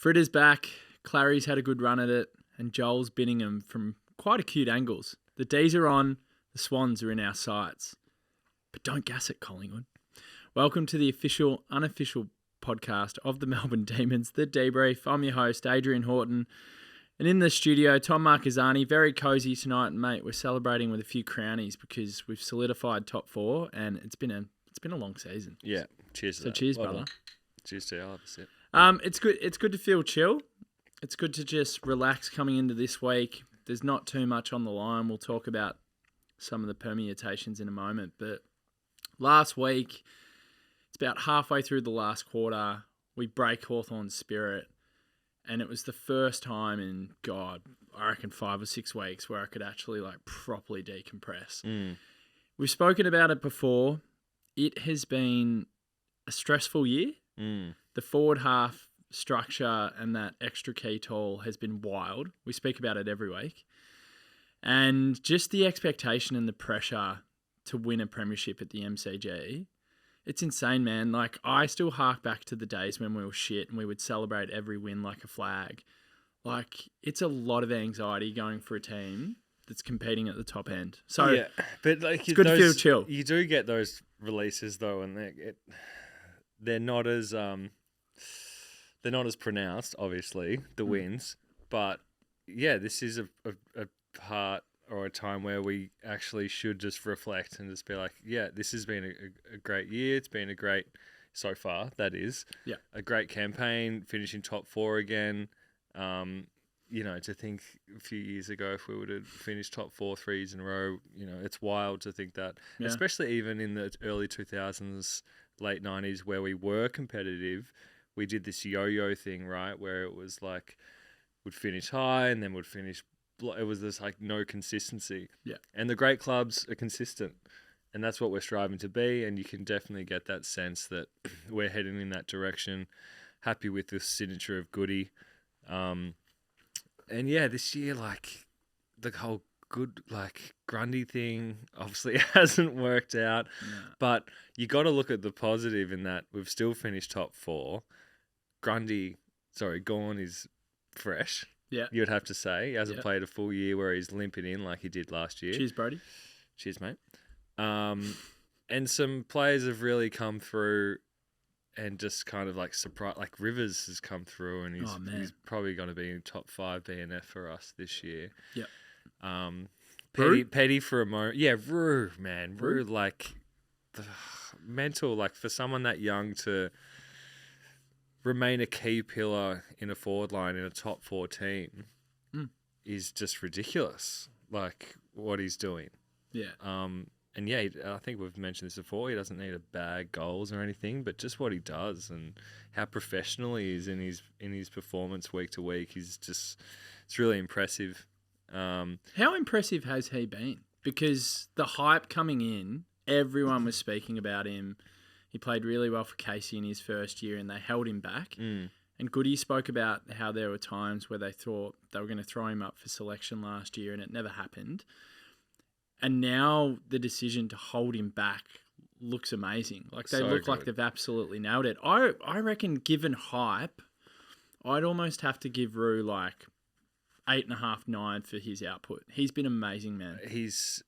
Fritter's back, Clary's had a good run at it, and Joel's binning them from quite acute angles. The D's are on, the Swans are in our sights. But don't gas it, Collingwood. Welcome to the official, unofficial podcast of the Melbourne Demons, the DeeBrief. I'm your host, Adrian Horton. And in the studio, Tom Marcazzani, very cosy tonight, mate. We're celebrating with a few crownies because we've solidified top four, and it's been a long season. Yeah, cheers to So that. cheers, Well brother. done. Cheers to you. I'll have a sip. It's good. It's good to feel chill. It's good to just relax coming into this week. There's not too much on the line. We'll talk about some of the permutations in a moment. But last week, it's about halfway through the last quarter, we break Hawthorn's spirit. And it was the first time in, I reckon 5 or 6 weeks where I could actually properly decompress. We've spoken about it before. It has been a stressful year. The forward half structure and that extra key tall has been wild. We speak about it every week. And just the expectation and the pressure to win a premiership at the MCG, it's insane, man. I still hark back to the days when we were shit and we would celebrate every win like a flag. It's a lot of anxiety going for a team that's competing at the top end. So yeah, but it's good to feel chill. You do get those releases though, and they're not as pronounced, obviously, the wins. But yeah, this is a part or a time where we actually should just reflect and just be like, yeah, this has been a great year. It's been a great, so far, that is. Yeah. A great campaign, finishing top 4 again. To think a few years ago, if we would have finished top 4 3 years in a row, it's wild to think that, especially even in the early 2000s, late 90s, where we were competitive, we did this yo-yo thing, right? Where it was would finish high and then would finish. It was this no consistency. Yeah. And the great clubs are consistent. And that's what we're striving to be. And you can definitely get that sense that we're heading in that direction. Happy with the signature of Goody. And yeah, this year, the whole Grundy thing obviously hasn't worked out. No. But you got to look at the positive in that we've still finished top 4. Gawn is fresh. Yeah. You'd have to say. He hasn't played a full year where he's limping in like he did last year. Cheers, Brody. Cheers, mate. And some players have really come through and just kind of surprise. Rivers has come through and he's probably going to be in top 5 BNF for us this year. Yeah. Petty for a moment. Yeah, Roo, man. Roo, the mental, for someone that young to remain a key pillar in a forward line in a top 4 team is just ridiculous. What he's doing. Yeah. And yeah, I think we've mentioned this before. He doesn't need to bag goals or anything, but just what he does and how professional he is in his performance week to week. It's really impressive. How impressive has he been? Because the hype coming in, everyone was speaking about him. He played really well for Casey in his first year and they held him back. And Goody spoke about how there were times where they thought they were going to throw him up for selection last year and it never happened. And now the decision to hold him back looks amazing. They look like they've absolutely nailed it. I reckon given hype, I'd almost have to give Roo 8.5, 9 for his output. He's been amazing, man. He's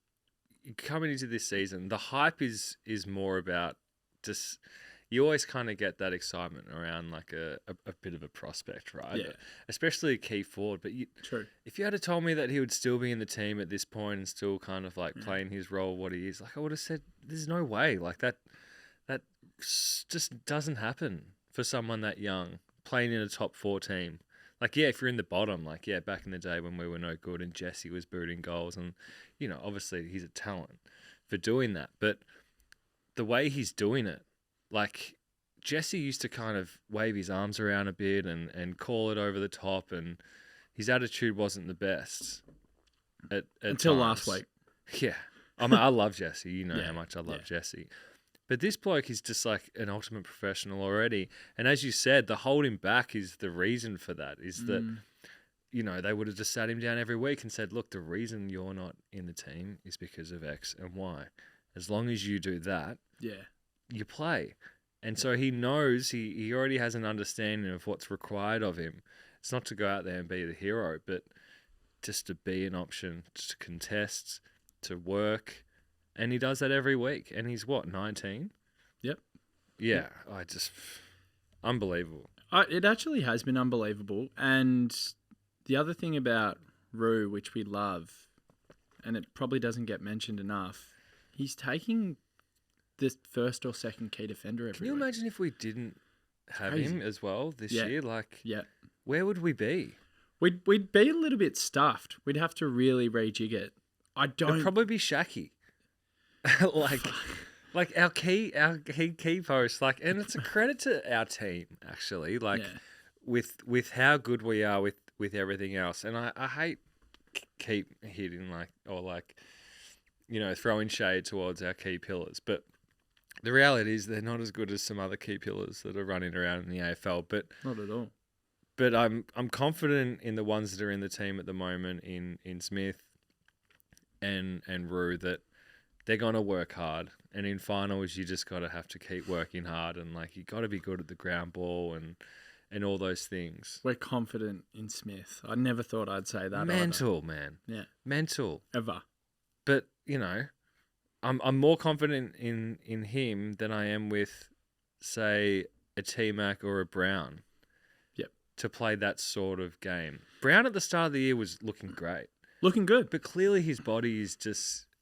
coming into this season. The hype is more about just you always kind of get that excitement around a bit of a prospect, right? Yeah. Especially a key forward. But True. If you had told me that he would still be in the team at this point and still kind of playing his role, what he is, I would have said, there's no way. That just doesn't happen for someone that young playing in a top 4 team. If you're in the bottom, back in the day when we were no good and Jesse was booting goals and, obviously he's a talent for doing that. But the way he's doing it, Jesse used to kind of wave his arms around a bit and call it over the top and his attitude wasn't the best until times. last week. Yeah. I love Jesse. You know how much I love Jesse. But this bloke is just an ultimate professional already. And as you said, the holding back is the reason for that, is that, they would have just sat him down every week and said, look, the reason you're not in the team is because of X and Y. As long as you do that, you play. And so he knows, he already has an understanding of what's required of him. It's not to go out there and be the hero, but just to be an option, to contest, to work. And he does that every week. And he's what, 19? Yep. Yeah, unbelievable. It actually has been unbelievable. And the other thing about Rue, which we love, and it probably doesn't get mentioned enough, he's taking the first or second key defender every Can you week. imagine if we didn't have crazy. him as well this year? Yeah. Where would we be? We'd be a little bit stuffed. We'd have to really rejig it. It'd probably be Shaki. like our key post, and it's a credit to our team actually, with how good we are with everything else. And I hate keep hitting throwing shade towards our key pillars, but the reality is they're not as good as some other key pillars that are running around in the AFL. But not at all. But I'm confident in the ones that are in the team at the moment, in Smith and Rue, that they're gonna work hard. And in finals, you just have to keep working hard, and you got to be good at the ground ball and all those things. We're confident in Smith. I never thought I'd say that. Mental, either. Man. Yeah. Mental. Ever. But I'm more confident in him than I am with, say, a T-Mac or a Brown. Yep. To play that sort of game. Brown at the start of the year was looking great. Looking good. But clearly his body is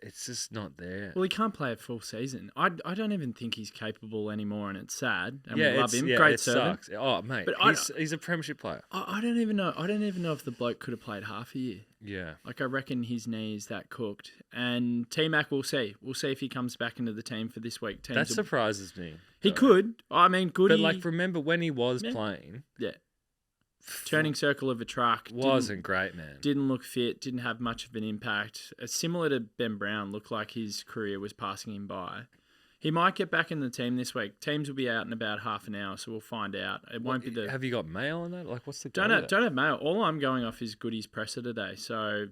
it's just not there. Well, he can't play a full season. I don't even think he's capable anymore, and it's sad. And yeah, we love him. Yeah, Great it servant. Sucks. Oh, mate, but he's a premiership player. I don't even know. I don't even know if the bloke could have played half a year. Yeah. I reckon his knee's that cooked. And T-Mac, we'll see. We'll see if he comes back into the team for this week. That surprises me. He could. I mean, Goody. But remember when he was playing? Yeah. Turning circle of a truck. Wasn't great, man. Didn't look fit. Didn't have much of an impact. Similar to Ben Brown, looked like his career was passing him by. He might get back in the team this week. Teams will be out in about half an hour, so we'll find out. It won't be the... Have you got mail on that? What's the... Don't have mail. All I'm going off is Goody's presser today. So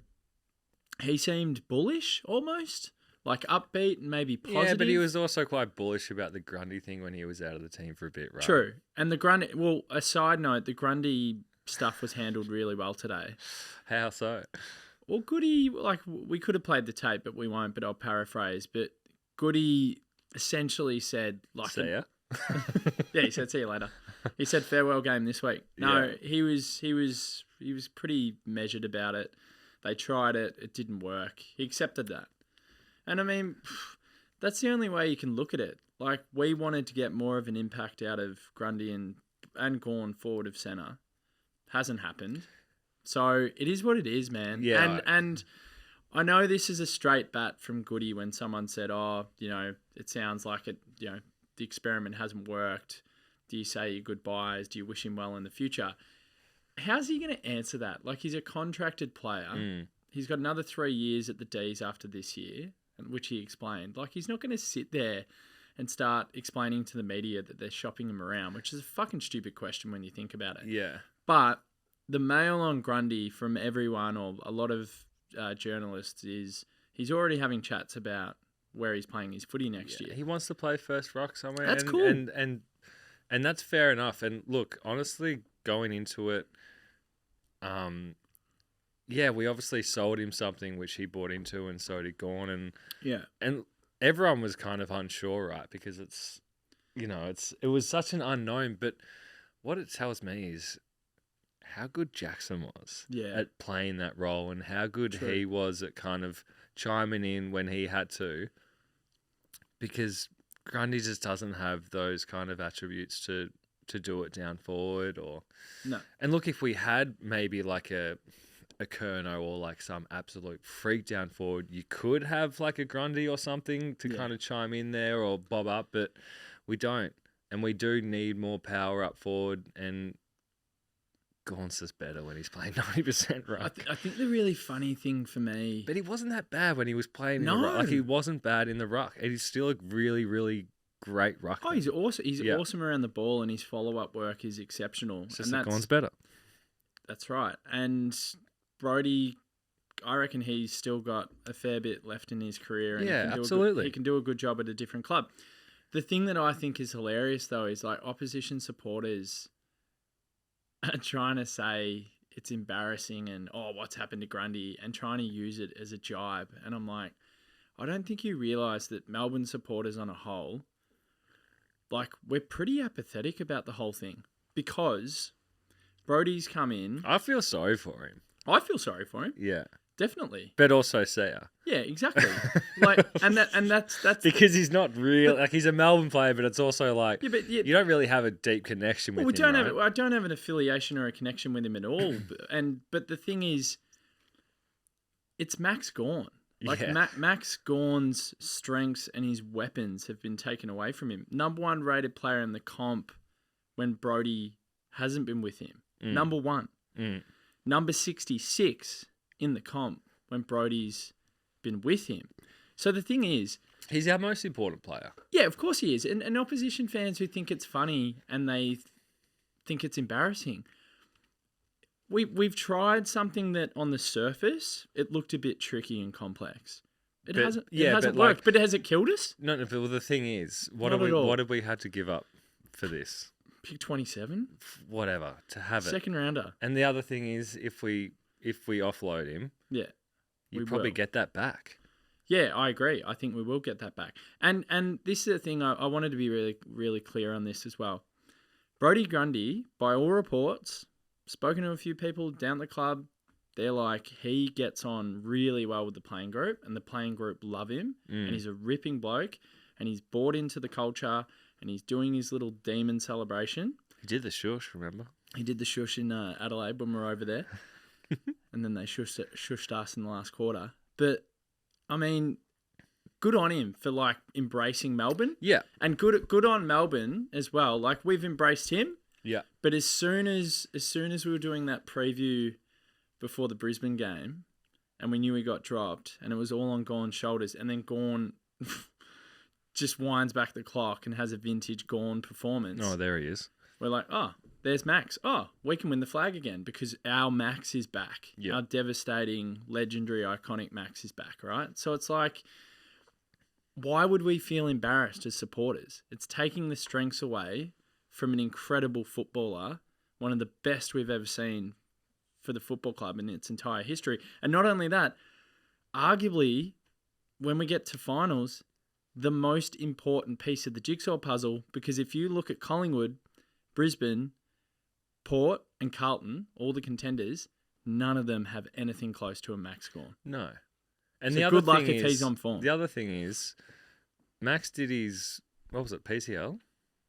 he seemed bullish almost. Upbeat and maybe positive. Yeah, but he was also quite bullish about the Grundy thing when he was out of the team for a bit, right? True. And the Grundy... Well, a side note, the Grundy stuff was handled really well today. How so? Well, Goody... we could have played the tape, but we won't, but I'll paraphrase. But Goody essentially said... See ya. Yeah, he said, see you later. He said, farewell game this week. No, yeah. he was pretty measured about it. They tried it. It didn't work. He accepted that. And I mean, that's the only way you can look at it. We wanted to get more of an impact out of Grundy and Gawn forward of centre. Hasn't happened. So it is what it is, man. Yeah. And I know this is a straight bat from Goody when someone said, it sounds like it, the experiment hasn't worked. Do you say your goodbyes? Do you wish him well in the future? How's he going to answer that? He's a contracted player. Mm. He's got another 3 years at the D's after this year, which he explained. He's not going to sit there and start explaining to the media that they're shopping him around, which is a fucking stupid question when you think about it. Yeah. But the mail on Grundy from everyone, or a lot of journalists, is he's already having chats about where he's playing his footy next year. He wants to play first rock somewhere. That's cool. And that's fair enough. And look, honestly, going into it, we obviously sold him something which he bought into, and so did Gawn, and everyone was kind of unsure, right? Because it was such an unknown. But what it tells me is how good Jackson was at playing that role, and how good he was at kind of chiming in when he had to. Because Grundy just doesn't have those kind of attributes to do it down forward, or no. And look, if we had maybe a Kerno or some absolute freak down forward, you could have a Grundy or something to kind of chime in there or bob up, but we don't. And we do need more power up forward, and Gawn's just better when he's playing 90% ruck. I think the really funny thing for me... But he wasn't that bad when he was playing in the ruck. He wasn't bad in the ruck. And he's still a really, really great ruckman. Oh, he's awesome. He's awesome around the ball, and his follow-up work is exceptional. It's just that Gawn's better. That's right. And Brodie, I reckon he's still got a fair bit left in his career. And absolutely. He can do a good job at a different club. The thing that I think is hilarious, though, is like opposition supporters are trying to say it's embarrassing and, oh, what's happened to Grundy, and trying to use it as a jibe. And I'm like, I don't think you realise that Melbourne supporters on a whole, like, we're pretty apathetic about the whole thing because Brodie's come in. I feel sorry for him. I feel sorry for him. Yeah. Definitely. But also Saya. Yeah, exactly. Like, and that's because he's not real. Like, he's a Melbourne player, but it's also like, yeah, but you don't really have a deep connection with him, right? I don't have an affiliation or a connection with him at all. But the thing is, it's Max Gawn. Like, Max Gawn's strengths and his weapons have been taken away from him. Number 1 rated player in the comp when Brodie hasn't been with him. Number 1. Number 66 in the comp when Brodie's been with him. So the thing is, he's our most important player. Yeah, of course he is. And opposition fans who think it's funny and they think it's embarrassing. We've tried something that on the surface it looked a bit tricky and complex. It hasn't worked, but has it killed us? No, but the thing is, what have we had to give up for this? Pick 27? Whatever, to have it. Second rounder. And the other thing is, if we offload him, you probably get that back. Yeah, I agree. I think we will get that back. And this is the thing, I wanted to be really, really clear on this as well. Brodie Grundy, by all reports, spoken to a few people down the club, they're like, he gets on really well with the playing group, and the playing group love him, and he's a ripping bloke, and he's bought into the culture, and he's doing his little demon celebration. He did the shush, remember? He did the shush in Adelaide when we were over there. And then they shushed us in the last quarter. But, I mean, good on him for, like, embracing Melbourne. Yeah. And good on Melbourne as well. Like, we've embraced him. Yeah. But as soon as we were doing that preview before the Brisbane game, and we knew he got dropped, and it was all on Gawn's shoulders, and then Gawn just winds back the clock and has a vintage Gawn performance. Oh, there he is. We're like, oh, there's Max. Oh, we can win the flag again because our Max is back. Yep. Our devastating, legendary, iconic Max is back, right? So it's like, why would we feel embarrassed as supporters? It's taking the strengths away from an incredible footballer, one of the best we've ever seen for the football club in its entire history. And not only that, arguably, when we get to finals, the most important piece of the jigsaw puzzle, because if you look at Collingwood, Brisbane, Port and Carlton, all the contenders, none of them have anything close to a Max Gawn. No. And so the other good luck thing if is, he's on form. The other thing is, Max did his, what was it, PCL?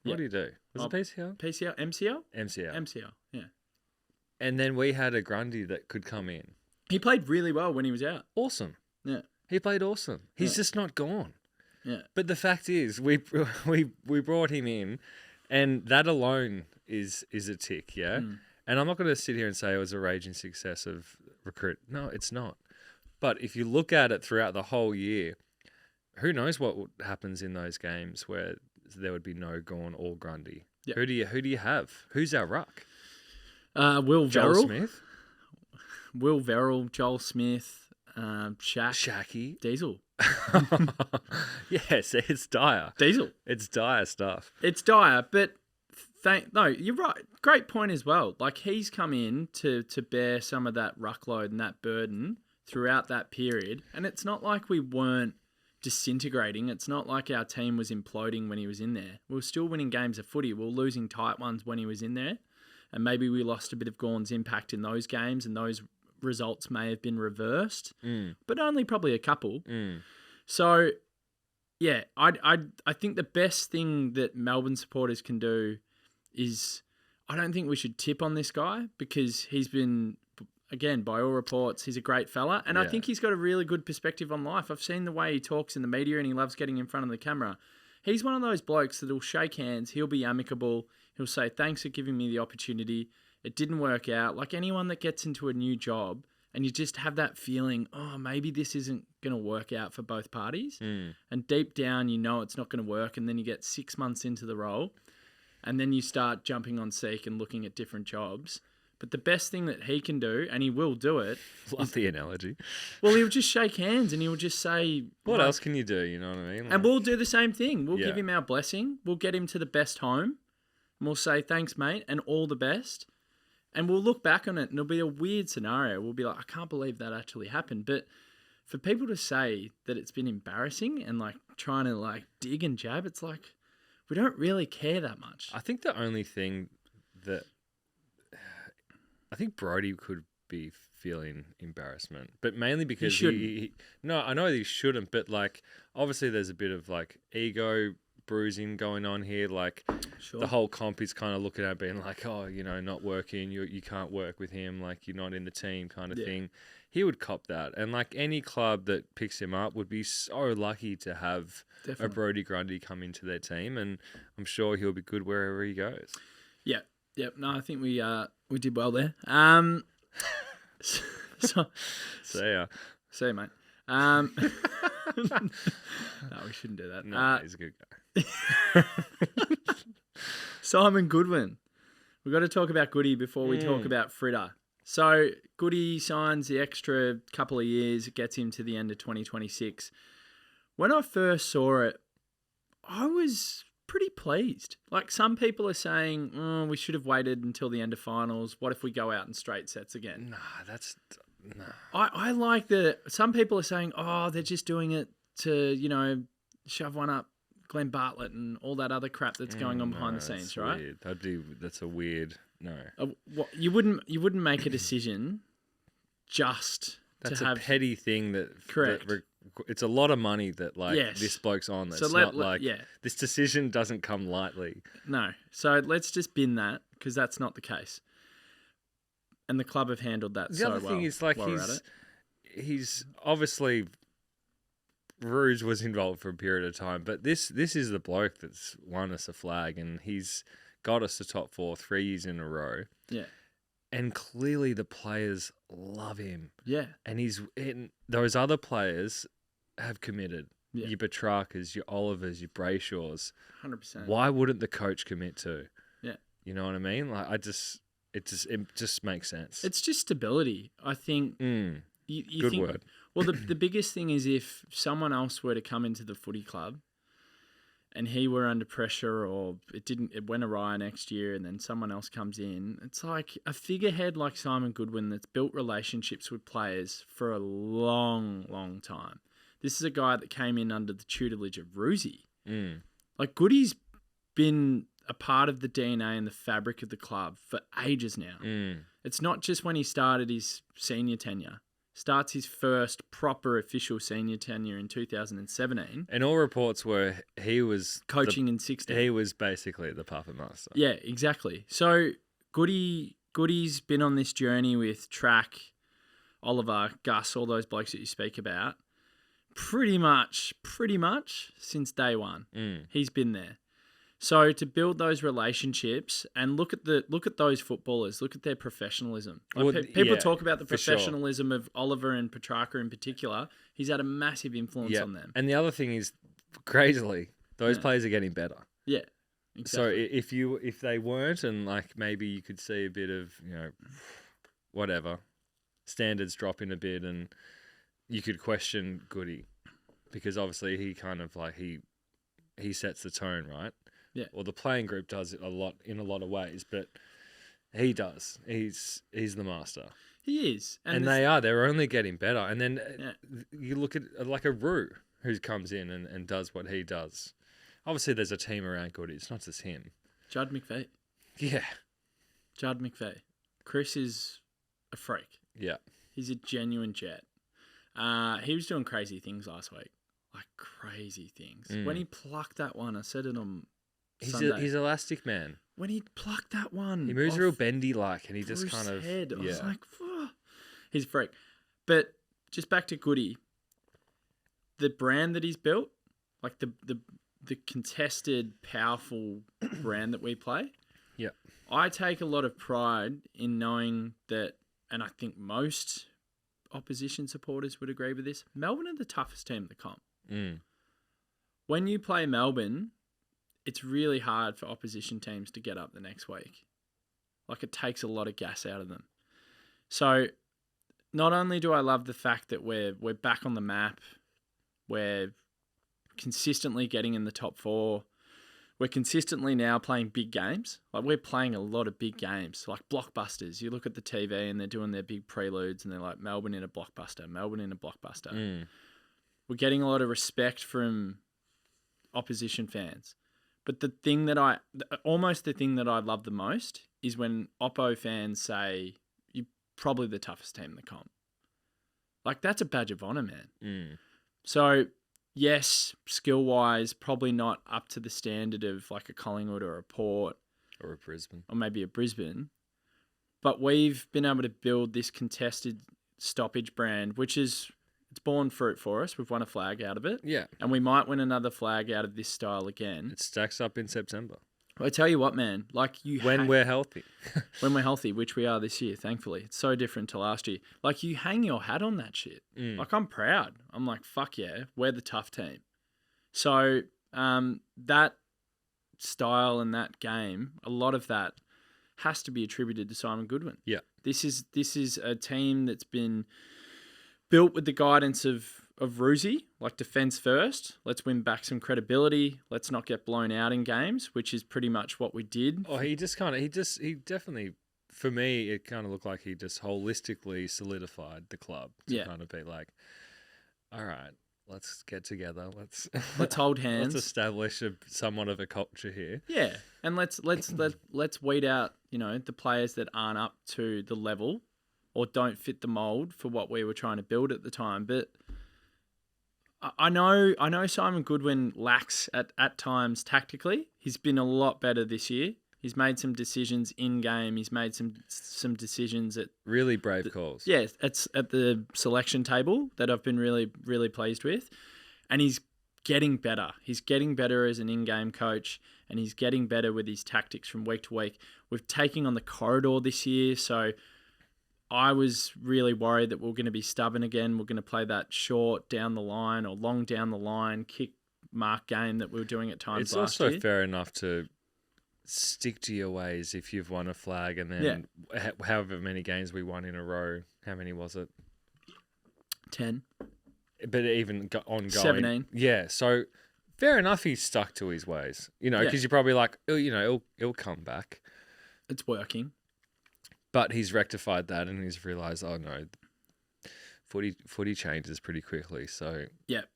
What did he do? Was it PCL? PCL? MCL? MCL. MCL, yeah. And then we had a Grundy that could come in. He played really well when he was out. Awesome. Yeah. He played awesome. He's just not gone. Yeah. But the fact is, we brought him in, and that alone is a tick, yeah? And I'm not going to sit here and say it was a raging success of recruit. No, it's not. But if you look at it throughout the whole year, who knows what happens in those games where there would be no Gawn or Grundy. Yep. Who do you have? Who's our ruck? Will Joel Verrill. Smith? Will Verrill, Joel Smith, Shacky. Diesel. Yes, it's dire. Diesel. It's dire stuff. It's dire, but no, you're right. Great point as well. Like, he's come in to bear some of that ruckload and that burden throughout that period. And it's not like we weren't disintegrating. It's not like our team was imploding when he was in there. We were still winning games of footy. We were losing tight ones when he was in there. And maybe we lost a bit of Gawn's impact in those games, and those results may have been reversed, but only probably a couple. So, yeah, I think the best thing that Melbourne supporters can do is, I don't think we should tip on this guy, because he's been, again, by all reports, he's a great fella, and I think he's got a really good perspective on life. I've seen the way he talks in the media, and he loves getting in front of the camera. He's one of those blokes that'll shake hands, he'll be amicable, he'll say, thanks for giving me the opportunity. It didn't work out. Like anyone that gets into a new job and you just have that feeling, oh, maybe this isn't going to work out for both parties. And deep down, you know it's not going to work. And then you get 6 months into the role and then you start jumping on Seek and looking at different jobs. But the best thing that he can do, and he will do it, Love the analogy. well, he'll just shake hands and he'll just say... What like, else can you do? You know what I mean? and we'll do the same thing. We'll Yeah. give him our blessing. We'll get him to the best home. And we'll say, thanks, mate, and all the best. And we'll look back on it and it'll be a weird scenario. We'll be like, I can't believe that actually happened. But for people to say that it's been embarrassing and like trying to like dig and jab, it's like, we don't really care that much. I think the only thing that I think Brody could be feeling embarrassment, but mainly because he no, I know he shouldn't, but like obviously there's a bit of like ego bruising going on here. Like Sure. the whole comp is kind of looking at it being like, oh, you know, not working, you can't work with him, like you're not in the team kind of thing. He would cop that, and like any club that picks him up would be so lucky to have a Brody Grundy come into their team, and I'm sure he'll be good wherever he goes. Yeah. Yep. No, I think we did well there. So So see you, mate. No, we shouldn't do that. no, he's a good guy. Simon Goodwin. We've got to talk about Goody before we talk about Fritter. So Goody signs the extra couple of years. It gets him to the end of 2026. When I first saw it, I was pretty pleased. Like some people are saying, we should have waited until the end of finals. What if we go out in straight sets again? No. I like the... Some people are saying, they're just doing it to, shove one up Glenn Bartlett and all that other crap that's going on behind the scenes, right? Weird. That's a weird... No. You wouldn't make a decision just That's to have... a petty thing that... Correct. It's a lot of money that Yes. this bloke's on. That's So this decision doesn't come lightly. No. So let's just bin that because that's not the case. And the club have handled that so well. The other thing is like he's obviously Rouge was involved for a period of time, but this is the bloke that's won us a flag and he's got us to top 4 3 years in a row. Yeah. And clearly the players love him. Yeah. And those other players have committed. Yeah. Your Petrarcas, your Olivers, your Brayshaws. 100%. Why wouldn't the coach commit to? Yeah. You know what I mean? Like it just makes sense. It's just stability. I think you Good think, word. Well, the biggest thing is if someone else were to come into the footy club and he were under pressure or it went awry next year and then someone else comes in, it's like a figurehead like Simon Goodwin that's built relationships with players for a long, long time. This is a guy that came in under the tutelage of Roosie. Like Goody's been a part of the DNA and the fabric of the club for ages now. It's not just when he started his senior tenure. Starts his first proper official senior tenure in 2017. And all reports were he was coaching in 16. He was basically the puppet master. Yeah, exactly. So Goody's been on this journey with Track, Oliver, Gus, all those blokes that you speak about. Pretty much since day one. He's been there. So to build those relationships and look at those footballers, look at their professionalism. People talk about the professionalism of Oliver and Petrarca in particular. He's had a massive influence on them. And the other thing is, crazily, those players are getting better. Yeah, exactly. So if they weren't, and like maybe you could see a bit of whatever standards dropping a bit, and you could question Goody because obviously he kind of like he sets the tone, right? Yeah. Well, the playing group does it in a lot of ways, but he does. He's the master. He is. And they're only getting better. And then you look at like a Roo who comes in and does what he does. Obviously, there's a team around Goody. It's not just him. Judd McVeigh. Yeah. Judd McVeigh. Chris is a freak. Yeah. He's a genuine jet. He was doing crazy things last week. Like crazy things. When he plucked that one, I said it on Sunday. He's elastic, man. When he plucked that one, he moves real bendy like, and he just kind of head. I was like, whoa. He's a freak. But just back to Goody, the brand that he's built, like the contested, powerful brand that we play. Yeah, I take a lot of pride in knowing that, and I think most opposition supporters would agree with this. Melbourne are the toughest team in the comp. When you play Melbourne, it's really hard for opposition teams to get up the next week. Like, it takes a lot of gas out of them. So not only do I love the fact that we're back on the map, we're consistently getting in the top 4, we're consistently now playing big games. Like, we're playing a lot of big games, like blockbusters. You look at the TV and they're doing their big preludes and they're like, Melbourne in a blockbuster, Melbourne in a blockbuster. We're getting a lot of respect from opposition fans. But the thing that I love the most is when Oppo fans say, you're probably the toughest team in the comp. Like, that's a badge of honour, man. So, yes, skill-wise, probably not up to the standard of like a Collingwood or a Port. Or a Brisbane. Or maybe a Brisbane. But we've been able to build this contested stoppage brand, which is, it's borne fruit for us. We've won a flag out of it. Yeah. And we might win another flag out of this style again. It stacks up in September. I tell you what, man, like when we're healthy. When we're healthy, which we are this year, thankfully. It's so different to last year. Like, you hang your hat on that shit. Like, I'm proud. I'm like, fuck yeah, we're the tough team. So that style and that game, a lot of that has to be attributed to Simon Goodwin. Yeah. This is a team that's been built with the guidance of Roosie, like defense first. Let's win back some credibility. Let's not get blown out in games, which is pretty much what we did. Oh, he definitely, for me, it kind of looked like he just holistically solidified the club to kind of be like, all right, let's get together. Let's hold hands. Let's establish somewhat of a culture here. Yeah, and let's weed out, the players that aren't up to the level or don't fit the mold for what we were trying to build at the time. But I know Simon Goodwin lacks at times tactically. He's been a lot better this year. He's made some decisions in game. He's made some decisions at really brave calls. Yeah, it's at the selection table that I've been really, really pleased with. And he's getting better. He's getting better as an in-game coach, and he's getting better with his tactics from week to week. We're taking on the corridor this year, so I was really worried that we're going to be stubborn again. We're going to play that short down the line or long down the line kick mark game that we were doing at times last year. It's also fair enough to stick to your ways if you've won a flag, and then however many games we won in a row. How many was it? 10. But even ongoing. 17. Yeah, so fair enough he's stuck to his ways. Because you're probably like, he'll come back. It's working. But he's rectified that and he's realised, oh no, footy changes pretty quickly. So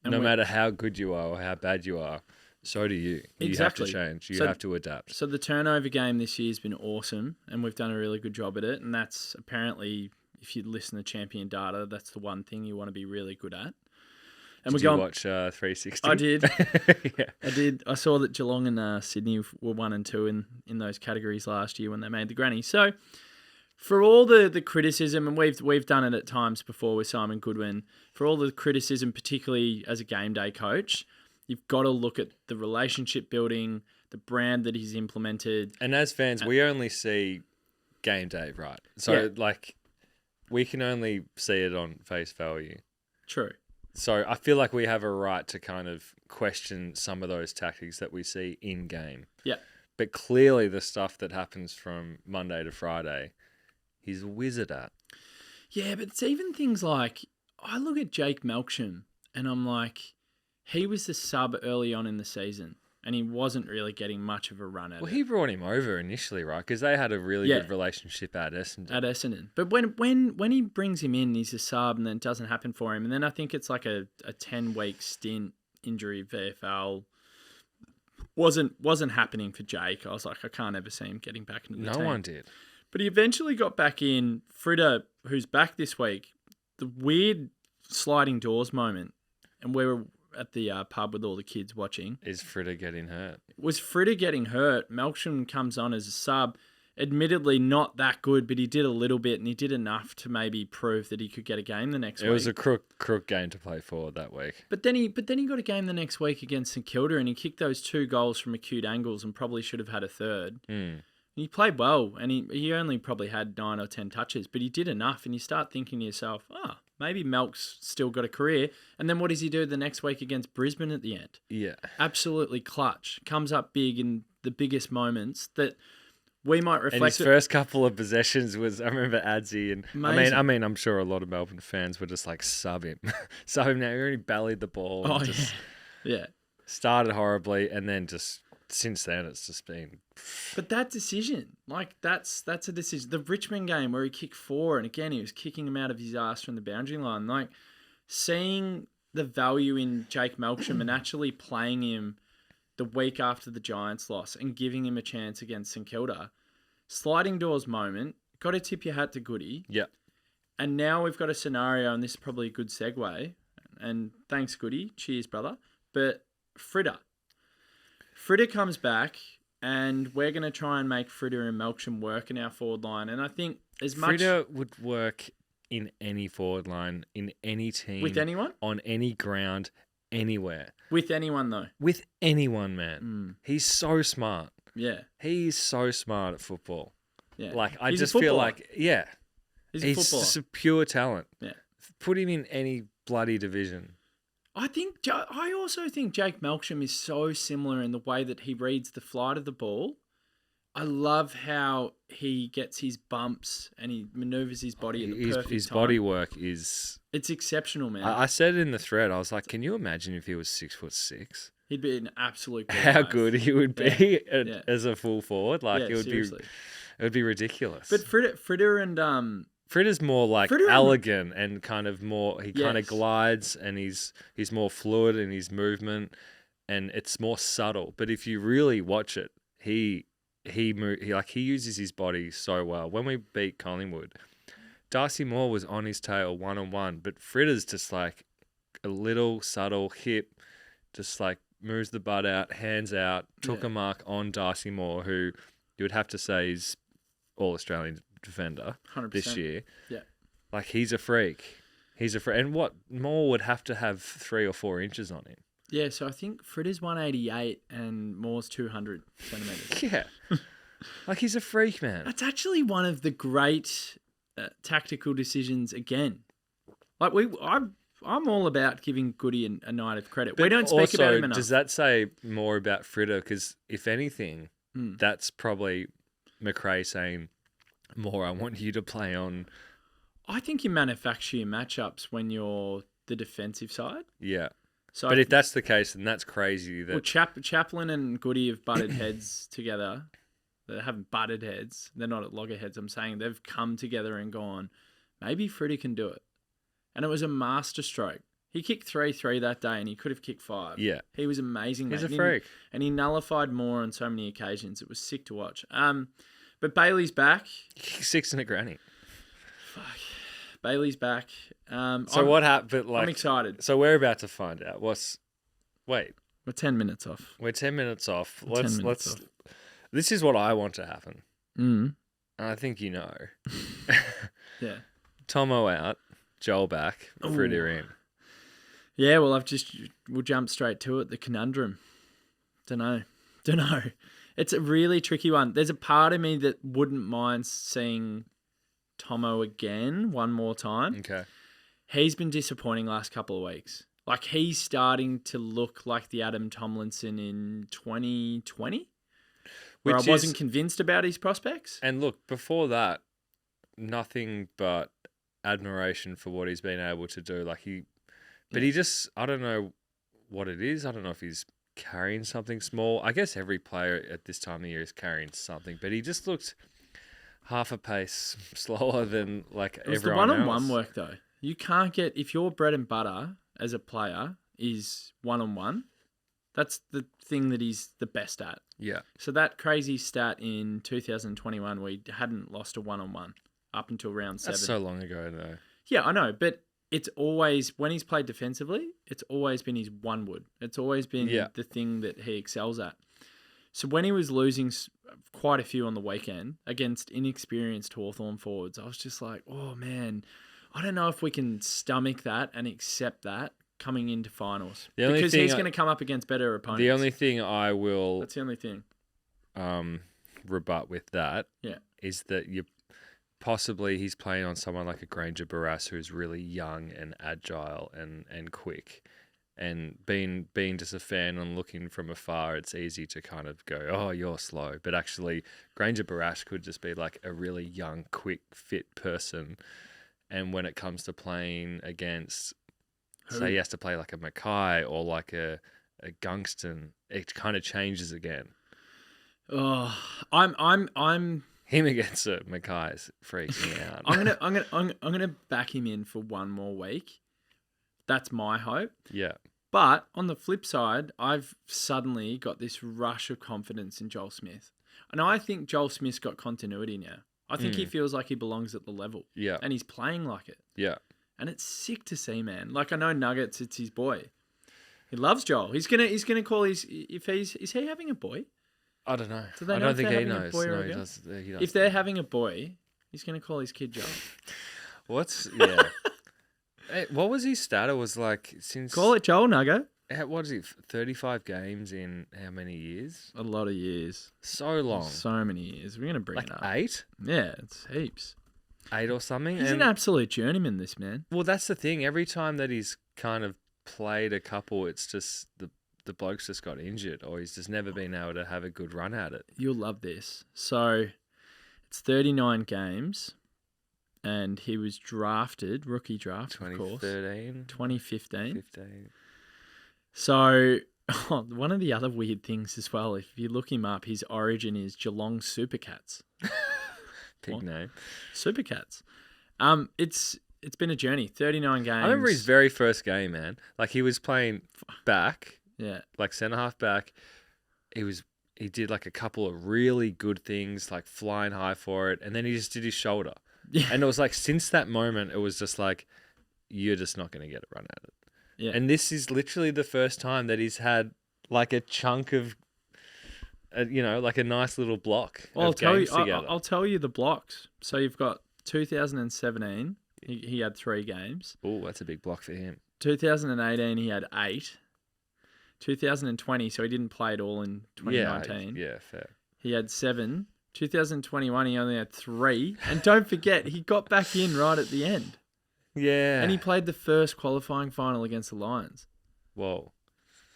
no matter how good you are or how bad you are, so do you. Exactly. You have to change. You have to adapt. So the turnover game this year has been awesome, and we've done a really good job at it. And that's apparently, if you listen to champion data, that's the one thing you want to be really good at. And did you watch 360? I did. Yeah. I did. I saw that Geelong and Sydney were 1 and 2 in those categories last year when they made the granny. So for all the criticism, and we've done it at times before with Simon Goodwin, for all the criticism, particularly as a game day coach, you've got to look at the relationship building, the brand that he's implemented. And as fans, we only see game day, right? So, we can only see it on face value. True. So, I feel like we have a right to kind of question some of those tactics that we see in game. Yeah. But clearly the stuff that happens from Monday to Friday, he's a wizard at. Yeah, but it's even things like, I look at Jake Melksham and I'm like, he was the sub early on in the season and he wasn't really getting much of a run at it. Well, he brought him over initially, right? Because they had a really good relationship at Essendon. But when he brings him in, he's a sub and then it doesn't happen for him. And then I think it's like a 10-week stint injury VFL. Wasn't happening for Jake. I was like, I can't ever see him getting back into the team. No one did. But he eventually got back in. Fritter, who's back this week, the weird sliding doors moment, and we were at the pub with all the kids watching. Is Fritter getting hurt? Was Fritter getting hurt? Melksham comes on as a sub. Admittedly, not that good, but he did a little bit, and he did enough to maybe prove that he could get a game the next week. It was a crook game to play forward that week. But then he got a game the next week against St Kilda, and he kicked those 2 goals from acute angles and probably should have had a third. He played well, and he only probably had 9 or 10 touches, but he did enough, and you start thinking to yourself, maybe Melk's still got a career. And then what does he do the next week against Brisbane at the end? Yeah. Absolutely clutch. Comes up big in the biggest moments that we might And reflect his first couple of possessions was, I remember Adsy, and Amazing. I mean, I'm sure a lot of Melbourne fans were just like, sub him. Sub him now. He already bellied the ball. Oh, And just yeah. started horribly, and then just since then it's just been. But that decision, like that's a decision. The Richmond game where he kicked 4, and again he was kicking him out of his ass from the boundary line. Like seeing the value in Jake Melksham and actually playing him the week after the Giants loss and giving him a chance against St Kilda. Sliding doors moment. Got to tip your hat to Goody. Yeah. And now we've got a scenario, and this is probably a good segue. And thanks, Goody. Cheers, brother. But Fritter comes back, and we're going to try and make Fritter and Melksham work in our forward line. And I think as much... Fritter would work in any forward line, in any team. With anyone? On any ground, anywhere. With anyone, though? With anyone, man. He's so smart. Yeah. He's so smart at football. Yeah. Like, I He's just a feel footballer. like, yeah. He's a He's footballer. just a pure talent. Yeah. Put him in any bloody division. I also think Jake Melksham is so similar in the way that he reads the flight of the ball. I love how he gets his bumps and he maneuvers his body at the perfect His time. body work is... It's exceptional, man. I said it in the thread. I was like, can you imagine if he was 6'6"? He'd be an absolute How wave. good he would be Yeah. as a full forward. Like, Yeah, seriously. it would be ridiculous. But Fritter and Fritter's more like Fritter and- elegant and kind of more. He kind of Yes. glides and he's more fluid in his movement, and it's more subtle. But if you really watch it, he uses his body so well. When we beat Collingwood, Darcy Moore was on his tail 1-on-1, but Fritter's just like a little subtle hip, just like moves the butt out, hands out, took a mark on Darcy Moore, who you would have to say is All-Australian defender 100%. this year. Yeah. Like, he's a freak. And what Moore would have to have 3 or 4 inches on him. Yeah, so I think Fritter's 188 and Moore's 200 centimetres. Yeah. Like, he's a freak, man. That's actually one of the great tactical decisions again. Like, I'm all about giving Goody a night of credit. We don't speak about him enough. Does that say more about Fritter? Because if anything, that's probably McRae saying, Moore, I want you to play on. I think you manufacture your matchups when you're the defensive side. Yeah. So But if that's the case, then that's crazy. Well, Chaplin and Goody have butted heads together. They haven't butted heads. They're not at loggerheads. I'm saying they've come together and gone, maybe Freddie can do it. And it was a masterstroke. He kicked 3-3 that day and he could have kicked 5. Yeah. He was amazing. He's mate. a freak. And he nullified Moore on so many occasions. It was sick to watch. But Bailey's back. 6 and a granny. Fuck. Bailey's back. What happened? I'm excited. So we're about to find out. Wait. We're 10 minutes off. We're 10 minutes off. We're 10 minutes off. This is what I want to happen. Mm. And I think you know. Yeah. Tomo out, Joel back, Fritter in. Yeah, well, we'll jump straight to it. The conundrum. Don't know. It's a really tricky one. There's a part of me that wouldn't mind seeing Tomo again one more time. Okay. He's been disappointing last couple of weeks. Like, he's starting to look like the Adam Tomlinson in 2020, where I wasn't convinced about his prospects. And look, before that, nothing but admiration for what he's been able to do. He just, I don't know what it is. I don't know if he's carrying something small. I guess every player at this time of year is carrying something, but he just looked half a pace slower than like It was everyone the else. one-on-one work, though. You can't get, if your bread and butter as a player is one-on-one, that's the thing that he's the best at. Yeah. So that crazy stat in 2021, we hadn't lost a one-on-one up until round 7. That's so long ago, though. Yeah, I know, but it's always, when he's played defensively, it's always been his one wood. It's always been the thing that he excels at. So when he was losing quite a few on the weekend against inexperienced Hawthorn forwards, I was just like, oh man, I don't know if we can stomach that and accept that coming into finals. Because he's going to come up against better opponents. The only thing I will... That's the only thing. Rebut with that Yeah. is that possibly he's playing on someone like a Granger Barras who's really young and agile and quick. And being just a fan and looking from afar, it's easy to kind of go, oh, you're slow. But actually, Granger Barash could just be like a really young, quick, fit person. And when it comes to playing against, say he has to play like a Mackay or like a Gungston, it kind of changes again. Oh, I'm Him against a Mackay's freaks me out. I'm gonna back him in for one more week. That's my hope. Yeah. But on the flip side, I've suddenly got this rush of confidence in Joel Smith. And I think Joel Smith's got continuity now. I think he feels like he belongs at the level. Yeah. And he's playing like it. Yeah. And it's sick to see, man. Like, I know Nuggets, it's his boy. He loves Joel. He's gonna call is he having a boy? I don't know. Do they I know don't if think they're he having a knows. boy or No, a he girl? does. He does. If they're having a boy, he's gonna call his kid Joel. Hey, what was his stat? It was like since Call it Joel Nugget. what is it? 35 games in how many years? A lot of years. So long. So many years. We're gonna bring Like it up. 8? Yeah, it's heaps. 8 or something. He's an absolute journeyman, this man. Well, that's the thing. Every time that he's kind of played a couple, it's just the bloke's just got injured, or he's just never been able to have a good run at it. You'll love this. So, it's 39 games, and he was drafted, rookie draft, of course, 2013, 2015. 15. So, one of the other weird things as well, if you look him up, his origin is Geelong Supercats. Big What? name. Supercats. It's been a journey. 39 games. I remember his very first game, man. Like he was playing back, Yeah. like centre half back. He did like a couple of really good things, like flying high for it, and then he just did his shoulder. Yeah. And it was like since that moment, it was just like you're just not going to get a run at it. Yeah. And this is literally the first time that he's had like a chunk of, like a nice little block Well, of games together. I'll tell you the blocks. So you've got 2017. He had 3 games. Oh, that's a big block for him. 2018, he had 8. 2020, so he didn't play at all in 2019. Yeah, fair. He had 7. 2021, he only had 3. And don't forget, he got back in right at the end. Yeah. And he played the first qualifying final against the Lions, Whoa.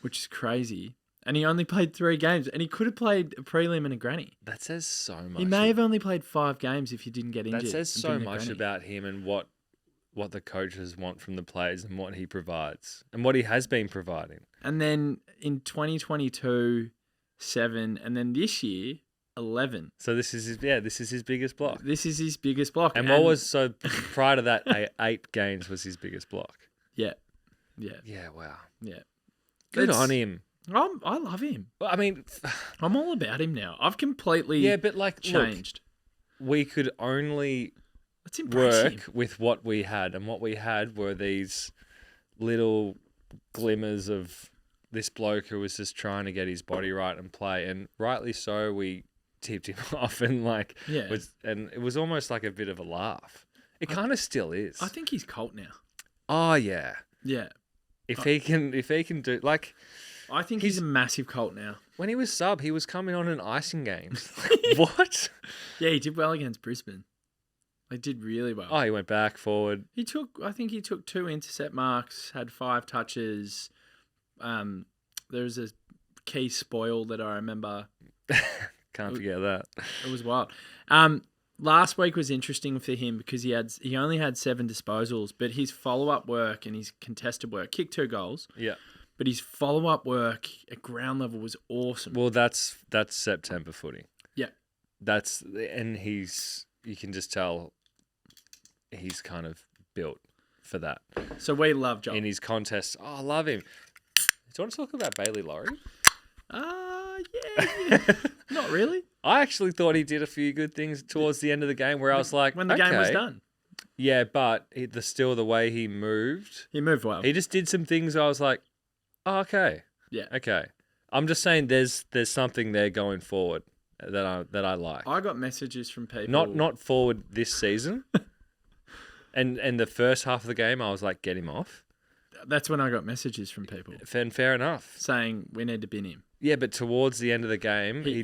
which is crazy. And he only played 3 games. And he could have played a prelim and a granny. That says so much. He may have only played 5 games if he didn't get injured. That says and so been a much granny. about him and what the coaches want from the players and what he provides and what he has been providing. And then in 2022, 7. And then this year, 11. So this is his biggest block. This is his biggest block. And what was so prior to that 8 games was his biggest block. Yeah. Yeah. Yeah, wow. Yeah. Good It's- on him. I love him. Well, I mean, I'm all about him now. I've completely but like changed. Look, we could only Let's embrace him. work with what we had, and what we had were these little glimmers of this bloke who was just trying to get his body right and play, and rightly so, we tipped him off and Yeah. and it was almost like a bit of a laugh. It kind of still is. I think he's cult now. Oh yeah, Yeah. if he can do like I think he's a massive cult now. when he was sub, he was coming on in icing games. What? Yeah, he did well against Brisbane. They did really well. Oh, he went back forward. I think he took 2 intercept marks, had 5 touches. There was a key spoil that I remember. Can't forget that. It was wild. Last week was interesting for him because he only had 7 disposals, but his follow-up work and his contested work, kicked 2 goals, Yeah. but his follow-up work at ground level was awesome. Well, that's September footy. Yeah. You can just tell he's kind of built for that. So we love Joel. In his contest. Oh, I love him. Do you want to talk about Bailey Laurie? Yeah. Not really. I actually thought he did a few good things towards the end of the game where I was like, When the game was okay. done. Yeah, but the way he moved, He moved well. he just did some things I was like, oh, okay. Yeah. Okay. I'm just saying there's something there going forward that I like. I got messages from people. Not forward this season. and the first half of the game, I was like, get him off. That's when I got messages from people And fair enough. saying we need to bin him. Yeah, but towards the end of the game, he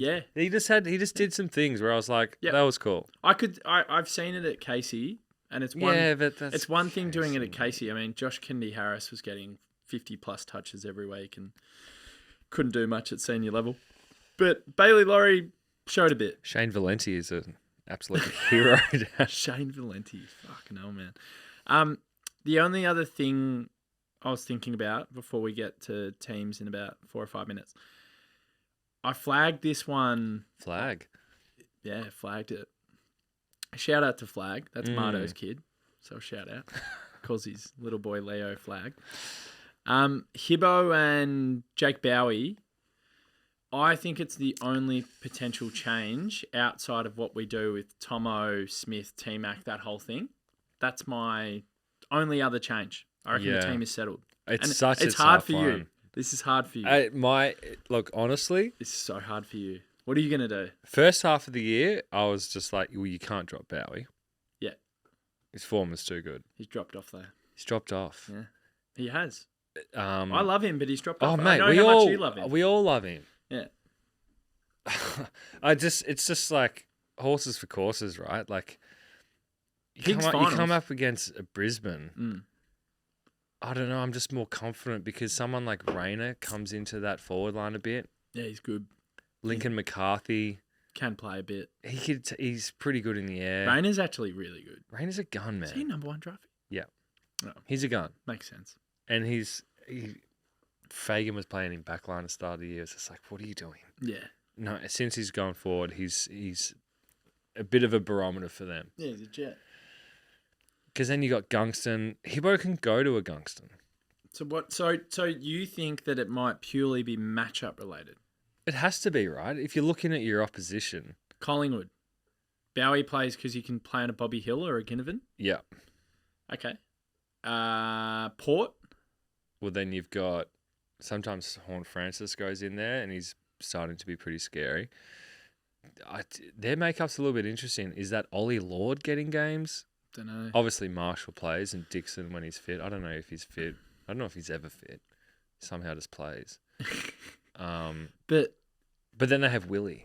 just did some things where I was like, Yep. that was cool. I've seen it at Casey, and it's one. Yeah, but that's It's one thing doing it at Casey. I mean, Josh Kennedy Harris was getting 50 plus touches every week and couldn't do much at senior level. But Bailey Laurie showed a bit. Shane Valenti is an absolute hero. Shane Valenti, fucking hell, man. The only other thing I was thinking about before we get to teams in about 4 or 5 minutes, I flagged this one. Flag. Yeah, flagged it. Shout out to Flag. That's Mardo's kid. So shout out. Calls his little boy Leo Flag. Hibbo and Jake Bowie, I think it's the only potential change outside of what we do with Tomo, Smith, T-Mac, that whole thing. That's my only other change. I reckon the team is settled. It's hard for you. This is hard for you. Look, honestly, this is so hard for you. What are you going to do? First half of the year, I was just like, well, you can't drop Bowie. Yeah. His form is too good. He's dropped off though. He's dropped off. Yeah. He has. I love him, but he's dropped off. Mate, I know how much you love him. We all love him. Yeah. It's just like horses for courses, right? Like you come up against Brisbane. I don't know. I'm just more confident because someone like Rayner comes into that forward line a bit. Yeah, he's good. Lincoln McCarthy can play a bit. He's pretty good in the air. Rayner's actually really good. Rayner's a gun, man. Is he number 1 draft? Yeah. Oh. He's a gun. Makes sense. And Fagan was playing in backline at the start of the year. It's just like, what are you doing? Yeah. No, since he's gone forward, he's a bit of a barometer for them. Yeah, he's a jet. Because then you got Gungston. Hibbo can go to a Gungston. So what? So you think that it might purely be matchup related? It has to be, right? If you're looking at your opposition. Collingwood. Bowie plays because you can play on a Bobby Hill or a Ginnivan? Yeah. Okay. Port? Well, then you've got... Sometimes Horn Francis goes in there and he's starting to be pretty scary. Their makeup's a little bit interesting. Is that Ollie Laud getting games? Don't know. Obviously, Marshall plays and Dixon when he's fit. I don't know if he's fit. I don't know if he's ever fit. Somehow just plays. But then they have Willie.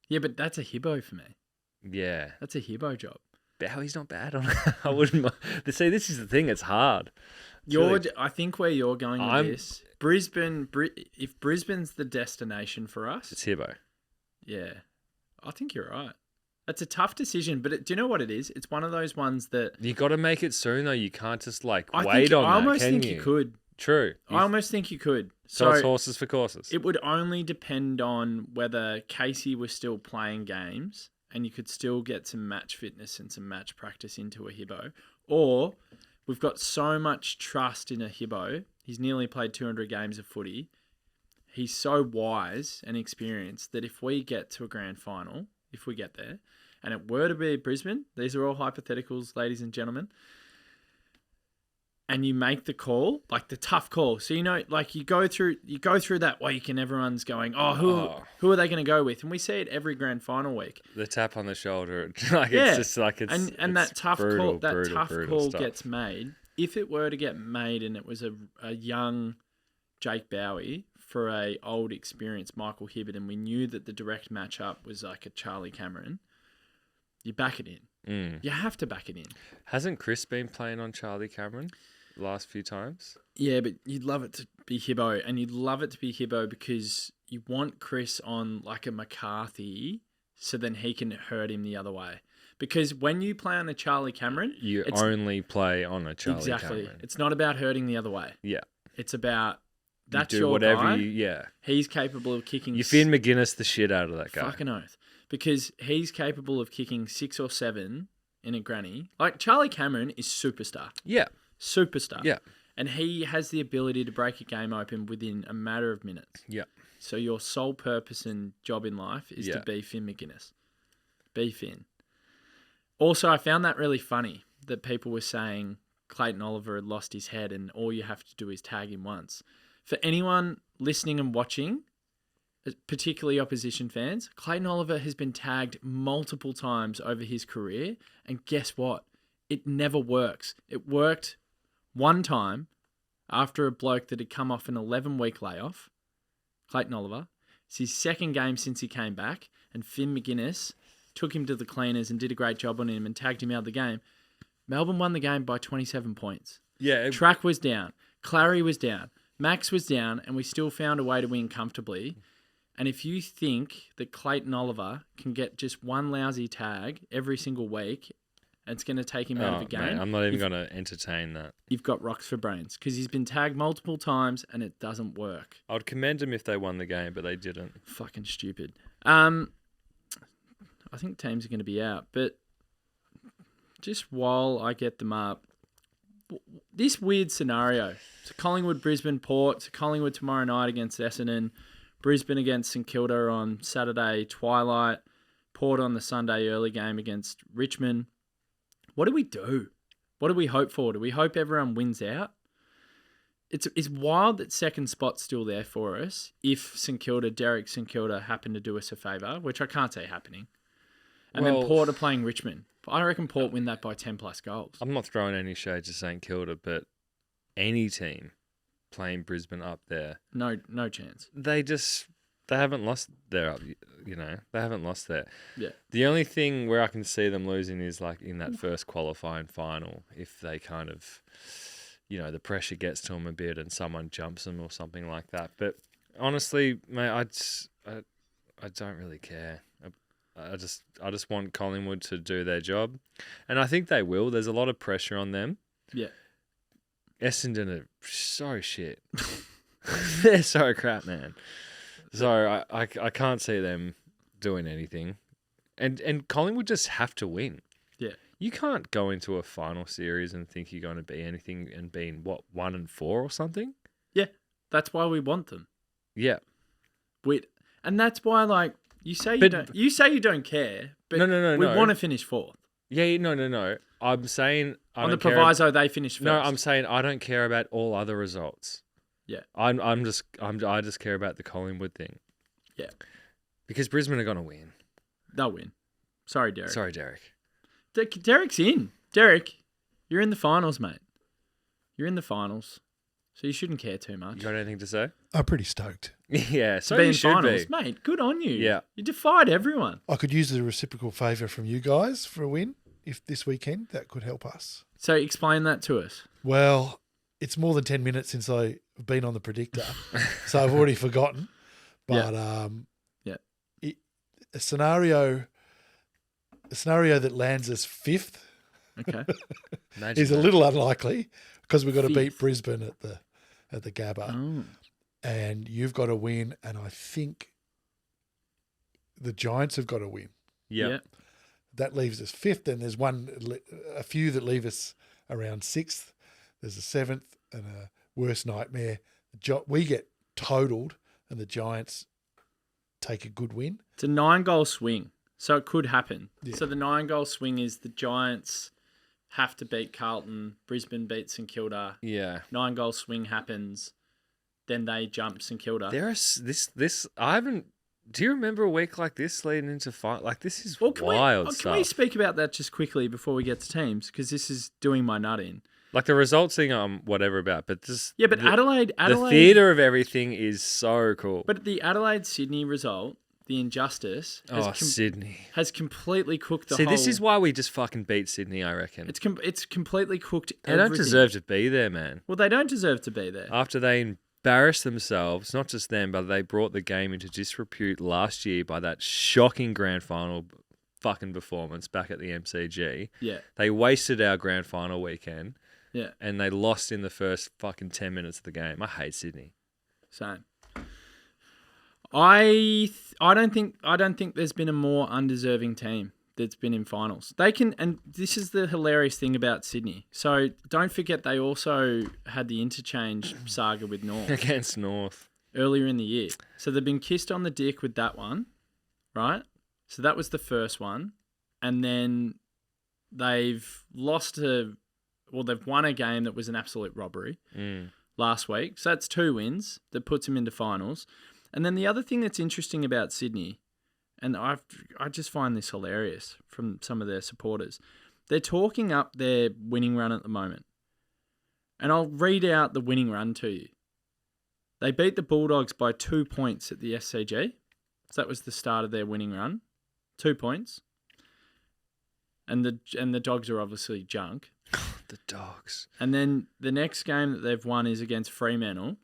Yeah, but that's a Hibbo for me. Yeah. That's a Hibbo job. Bowie's not bad on it. I wouldn't mind. See, this is the thing. It's hard. I think where you're going with this, Brisbane, if Brisbane's the destination for us. It's Hibbo. Yeah. I think you're right. That's a tough decision, but do you know what it is? It's one of those ones that... You got to make it soon, though. You can't just, wait on that, I almost think you could. True. I almost think you could. So it's horses for courses. It would only depend on whether Casey was still playing games and you could still get some match fitness and some match practice into a Hibbo. Or we've got so much trust in a Hibbo. He's nearly played 200 games of footy. He's so wise and experienced that if we get to a grand final, if we get there, and it were to be Brisbane, these are all hypotheticals, ladies and gentlemen, and you make the call, like the tough call. So, you go through that week and everyone's going, who are they going to go with? And we see it every grand final week. The tap on the shoulder. It's just like it's and it's that tough brutal, call, that tough call stuff. gets made. If it were to get made and it was a young Jake Bowie for a old experienced Michael Hibbert and we knew that the direct matchup was like a Charlie Cameron, you back it in. You have to back it in. Hasn't Chris been playing on Charlie Cameron the last few times? Yeah, but you'd love it to be Hibbo, and you'd love it to be Hibbo because you want Chris on like a McCarthy so then he can hurt him the other way. Because when you play on a Charlie Cameron... You only play on a Charlie Cameron. Exactly. It's not about hurting the other way. Yeah. It's about... That's you do your whatever guy. Yeah. He's capable of kicking... You Finn McGuinness the shit out of that guy. Fucking oath. Because he's capable of kicking 6 or 7 in a granny. Like, Charlie Cameron is superstar. Yeah. Superstar. Yeah. And he has the ability to break a game open within a matter of minutes. Yeah. So your sole purpose and job in life is to be Finn McGuinness. Be Finn. Also, I found that really funny that people were saying Clayton Oliver had lost his head and all you have to do is tag him once. For anyone listening and watching, particularly opposition fans, Clayton Oliver has been tagged multiple times over his career, and guess what? It never works. It worked one time after a bloke that had come off an 11-week layoff, Clayton Oliver. It's his second game since he came back, and Finn McGuinness took him to the cleaners and did a great job on him and tagged him out of the game. Melbourne won the game by 27 points. Yeah. Track was down. Clary was down. Max was down, and we still found a way to win comfortably. And if you think that Clayton Oliver can get just one lousy tag every single week, and it's going to take him out of a game, mate, I'm not even going to entertain that. You've got rocks for brains because he's been tagged multiple times and it doesn't work. I would commend them if they won the game, but they didn't. Fucking stupid. I think teams are going to be out, but just while I get them up, this weird scenario. So Collingwood, Brisbane, Port. So Collingwood tomorrow night against Essendon. Brisbane against St Kilda on Saturday twilight. Port on the Sunday early game against Richmond. What do we do? What do we hope for? Do we hope everyone wins out? It's wild that second spot's still there for us if Derek St Kilda happen to do us a favour, which I can't see happening. And then Port are playing Richmond. I reckon Port win that by 10 plus goals. I'm not throwing any shade to St Kilda, but any team playing Brisbane up there, no chance. They haven't lost there up, they haven't lost there. Yeah. The only thing where I can see them losing is like in that first qualifying final, if they kind of, the pressure gets to them a bit and someone jumps them or something like that. But honestly, mate, I don't really care. I just want Collingwood to do their job, and I think they will. There's a lot of pressure on them. Yeah. Essendon are so shit. They're so crap, man. So I can't see them doing anything. And Collingwood just have to win. Yeah. You can't go into a final series and think you're going to be anything and being, 1-4 or something? Yeah. That's why we want them. Yeah. And that's why, you say you don't care, but no, we want to finish fourth. Yeah, no. I'm saying on the proviso they finish first. No, I'm saying I don't care about all other results. Yeah. I just care about the Collingwood thing. Yeah. Because Brisbane are going to win. They'll win. Sorry, Derek. Derek's in. Derek, you're in the finals, mate. You're in the finals. So you shouldn't care too much. You got anything to say? I'm pretty stoked. Yeah, so to be you in should finals, be. mate. Good on you. Yeah. You defied everyone. I could use the reciprocal favour from you guys for a win if this weekend. That could help us. So explain that to us. Well, it's more than 10 minutes since I've been on the predictor, so I've already forgotten. But a scenario that lands us fifth is a little unlikely because we've got to beat Brisbane at the Gabba. Oh. And you've got to win, and I think the Giants have got to win. Yeah. That leaves us fifth, and there's a few that leave us around sixth. There's a seventh and a worst nightmare. We get totaled, and the Giants take a good win. It's a 9-goal swing, so it could happen. Yeah. So the 9-goal swing is the Giants have to beat Carlton, Brisbane beats St Kilda. Yeah. 9-goal swing happens, then they jump St Kilda. I haven't. Do you remember a week like this leading into fight? Like, this is wild stuff. Can we speak about that just quickly before we get to teams? Because this is doing my nut in. Like, the results thing, whatever about, but just... Yeah, but Adelaide... The theatre of everything is so cool. But the Adelaide-Sydney result, the injustice... Sydney. Has completely cooked the whole... whole... See, this is why we just fucking beat Sydney, I reckon. It's completely cooked They everything. don't deserve to be there, man. Well, they don't deserve to be there. After they embarrassed themselves, not just them, but they brought the game into disrepute last year by that shocking grand final fucking performance back at the MCG. Yeah. They wasted our grand final weekend. Yeah. And they lost in the first fucking 10 minutes of the game. I hate Sydney. Same. I don't think there's been a more undeserving team that's been in finals. They can, and this is the hilarious thing about Sydney. So don't forget they also had the interchange saga with North against North earlier in the year. So they've been kissed on the dick with that one, right? So that was the first one, and then they've they've won a game that was an absolute robbery last week. So that's 2 wins that puts them into finals. And then the other thing that's interesting about Sydney, and I just find this hilarious from some of their supporters, they're talking up their winning run at the moment. And I'll read out the winning run to you. They beat the Bulldogs by 2 points at the SCG. So that was the start of their winning run. 2 points. And the Dogs are obviously junk. The Dogs. And then the next game that they've won is against Fremantle.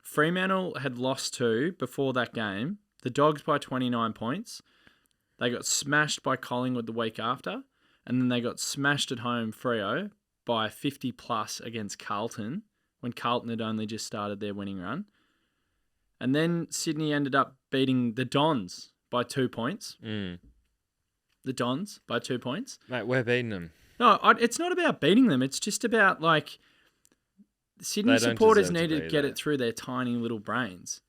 Fremantle had lost 2 before that game. The Dogs by 29 points. They got smashed by Collingwood the week after. And then they got smashed at home, Freo, by 50 plus against Carlton when Carlton had only just started their winning run. And then Sydney ended up beating the Dons by 2 points. Mm. The Dons by 2 points. Mate, we're beating them. No, it's not about beating them. It's just about, like, Sydney They don't supporters deserve to need to be get there. it through their tiny little brains.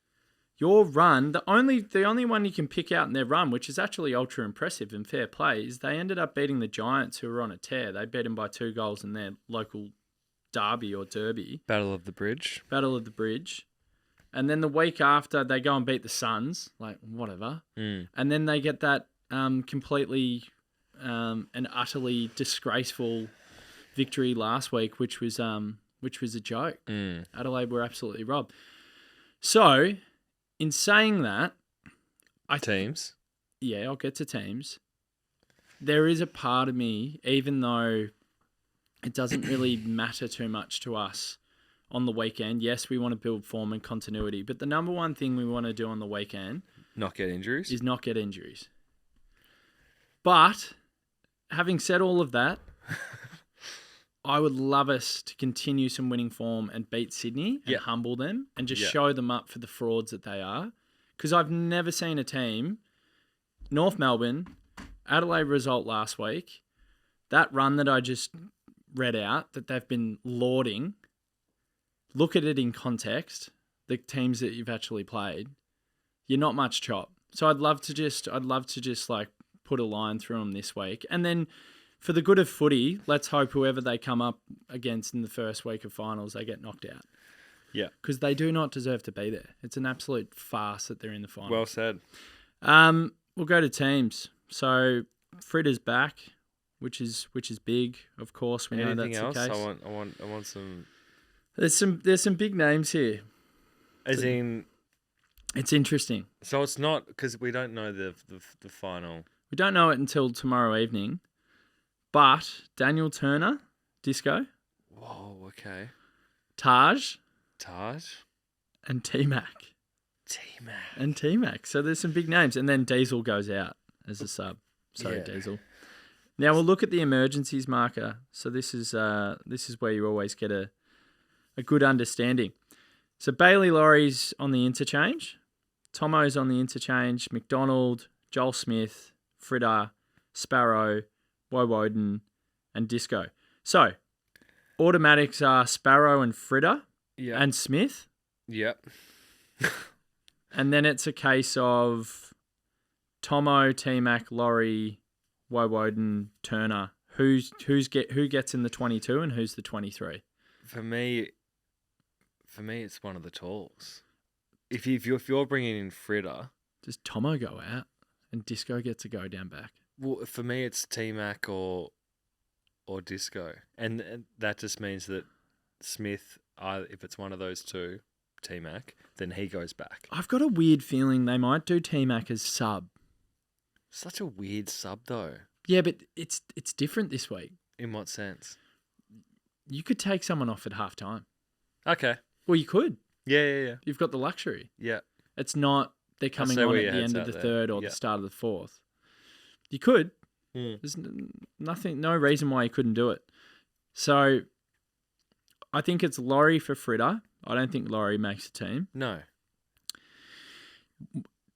Your run, the only one you can pick out in their run, which is actually ultra impressive and fair play, is they ended up beating the Giants, who were on a tear. They beat them by 2 goals in their local derby or derby. Battle of the Bridge. Battle of the Bridge. And then the week after, they go and beat the Suns, like, whatever. Mm. And then they get that completely and utterly disgraceful victory last week, which was a joke. Mm. Adelaide were absolutely robbed. So, in saying that, Teams. Yeah, I'll get to teams. There is a part of me, even though it doesn't really matter too much to us on the weekend. Yes, we want to build form and continuity, but the number one thing we want to do on the weekend Not get injuries. is not get injuries. But having said all of that, I would love us to continue some winning form and beat Sydney and Yeah. humble them and just Yeah. show them up for the frauds that they are. Because I've never seen a team, North Melbourne, Adelaide result last week, that run that I just read out that they've been lauding, look at it in context, the teams that you've actually played, you're not much chop. So I'd love to just like put a line through them this week. And then for the good of footy, let's hope whoever they come up against in the first week of finals, they get knocked out. Yeah. Because they do not deserve to be there. It's an absolute farce that they're in the finals. Well said. We'll go to teams. So Fritter's back, which is big, of course. We know Anything that's else? the case. I want some. There's some big names here. As in, It's interesting. so it's not because we don't know the final. We don't know it until tomorrow evening. But Daniel Turner, Disco, Whoa. Okay. Taj, Taj. and T-Mac. T-Mac. So there's some big names. And then Diesel goes out as a sub. Sorry, Yeah. Diesel. Now we'll look at the emergencies marker. So this is where you always get a good understanding. So Bailey Laurie's on the interchange. Tomo's on the interchange. McDonald, Joel Smith, Fritter, Sparrow, Woden, and Disco. So automatics are Sparrow and Fritter Yeah. and Smith. Yep. And then it's a case of Tomo, T-Mac, Laurie, Woden, Turner. Who gets in the 22 and who's the 23? For me, it's one of the talls. If you're bringing in Fritter, Does Tomo go out and Disco gets to go down back? well, for me it's T-Mac or Disco, and that just means that Smith, if it's one of those two, T-Mac, then he goes back. I've got a weird feeling they might do T-Mac as sub. Such a weird sub though. Yeah, but it's different this week. In what sense? You could take someone off at half time. Okay. Well, you could. Yeah. You've got the luxury. Yeah. It's not they're coming see on where at your the head's end of at the there. third or Yeah. the start of the fourth. You could. Mm. There's no reason why you couldn't do it. So I think it's Laurie for Fritter. I don't think Laurie makes the team. No.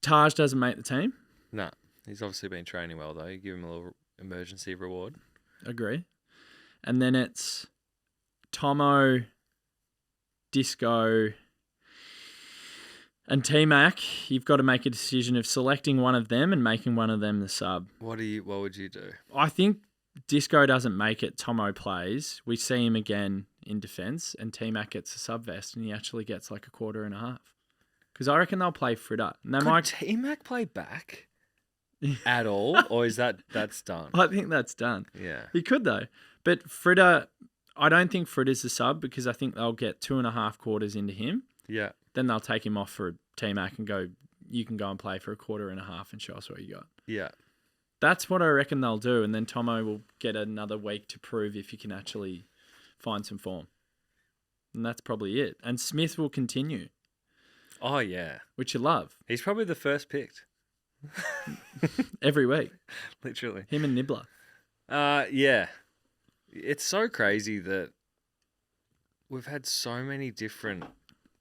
Taj doesn't make the team. No. He's obviously been training well though. You give him a little emergency reward. Agree. And then it's Tomo, Disco, and T-Mac. You've got to make a decision of selecting one of them and making one of them the sub. What would you do? I think Disco doesn't make it. Tomo plays. We see him again in defence, and T-Mac gets a sub vest, and he actually gets like a quarter and a half. Because I reckon they'll play Fritter. And they Could might. T-Mac play back at all, or is that's done? I think that's done. Yeah. He could though, but Fritter. I don't think Fritter's the sub because I think they'll get 2.5 quarters into him. Yeah. Then they'll take him off for a T-Mac and go, you can go and play for a quarter and a half and show us what you got. Yeah. That's what I reckon they'll do. And then Tomo will get another week to prove if he can actually find some form. And that's probably it. And Smith will continue, Oh, yeah. which you love, He's probably the first picked. every week. Literally. Him and Nibbler. Yeah. It's so crazy that we've had so many different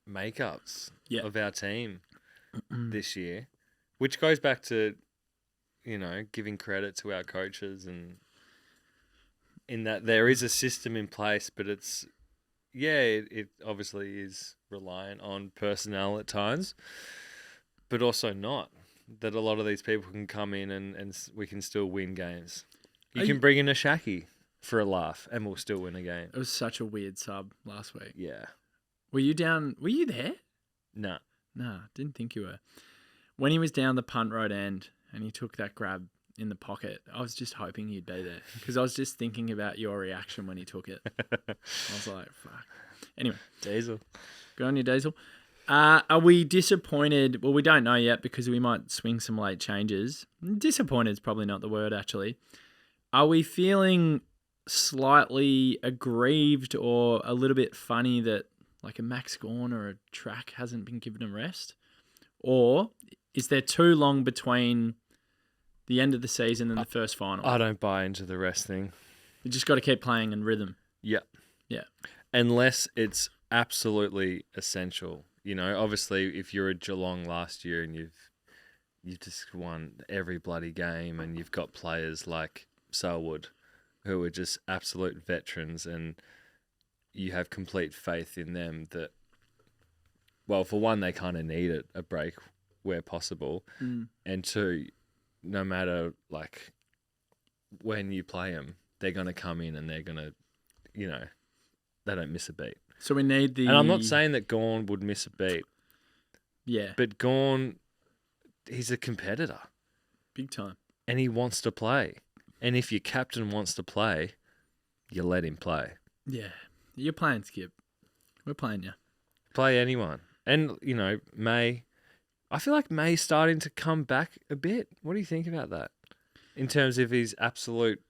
makeups Yeah. of our team this year, which goes back to, giving credit to our coaches and in that there is a system in place, but it obviously is reliant on personnel at times, but also not. That a lot of these people can come in and we can still win games. You can bring in a Shaki for a laugh and we'll still win a game. It was such a weird sub last week. Yeah. Were you there? Nah. Nah, didn't think you were. When he was down the punt road end and he took that grab in the pocket, I was just hoping you'd be there because I was just thinking about your reaction when he took it. I was like, fuck. Anyway. Diesel. Go on, you Diesel. Are we disappointed? Well, we don't know yet because we might swing some late changes. Disappointed is probably not the word, actually. Are we feeling slightly aggrieved or a little bit funny that like a Max Gawn or a Track hasn't been given a rest? Or is there too long between the end of the season and the first final? I don't buy into the rest thing. You just got to keep playing in rhythm. Yeah. Yeah. Unless it's absolutely essential. Obviously, if you're a Geelong last year and you've just won every bloody game and you've got players like Selwood who are just absolute veterans and you have complete faith in them that, well, for one, they kind of need a break where possible. And two, no matter like when you play them, they're going to come in and they're going to, they don't miss a beat. So we need the... And I'm not saying that Gawn would miss a beat. Yeah. But Gawn, he's a competitor. Big time. And he wants to play. And if your captain wants to play, you let him play. Yeah. You're playing, Skip. We're playing you. Play anyone. And, May. I feel like May's starting to come back a bit. What do you think about that? In terms of his absolute...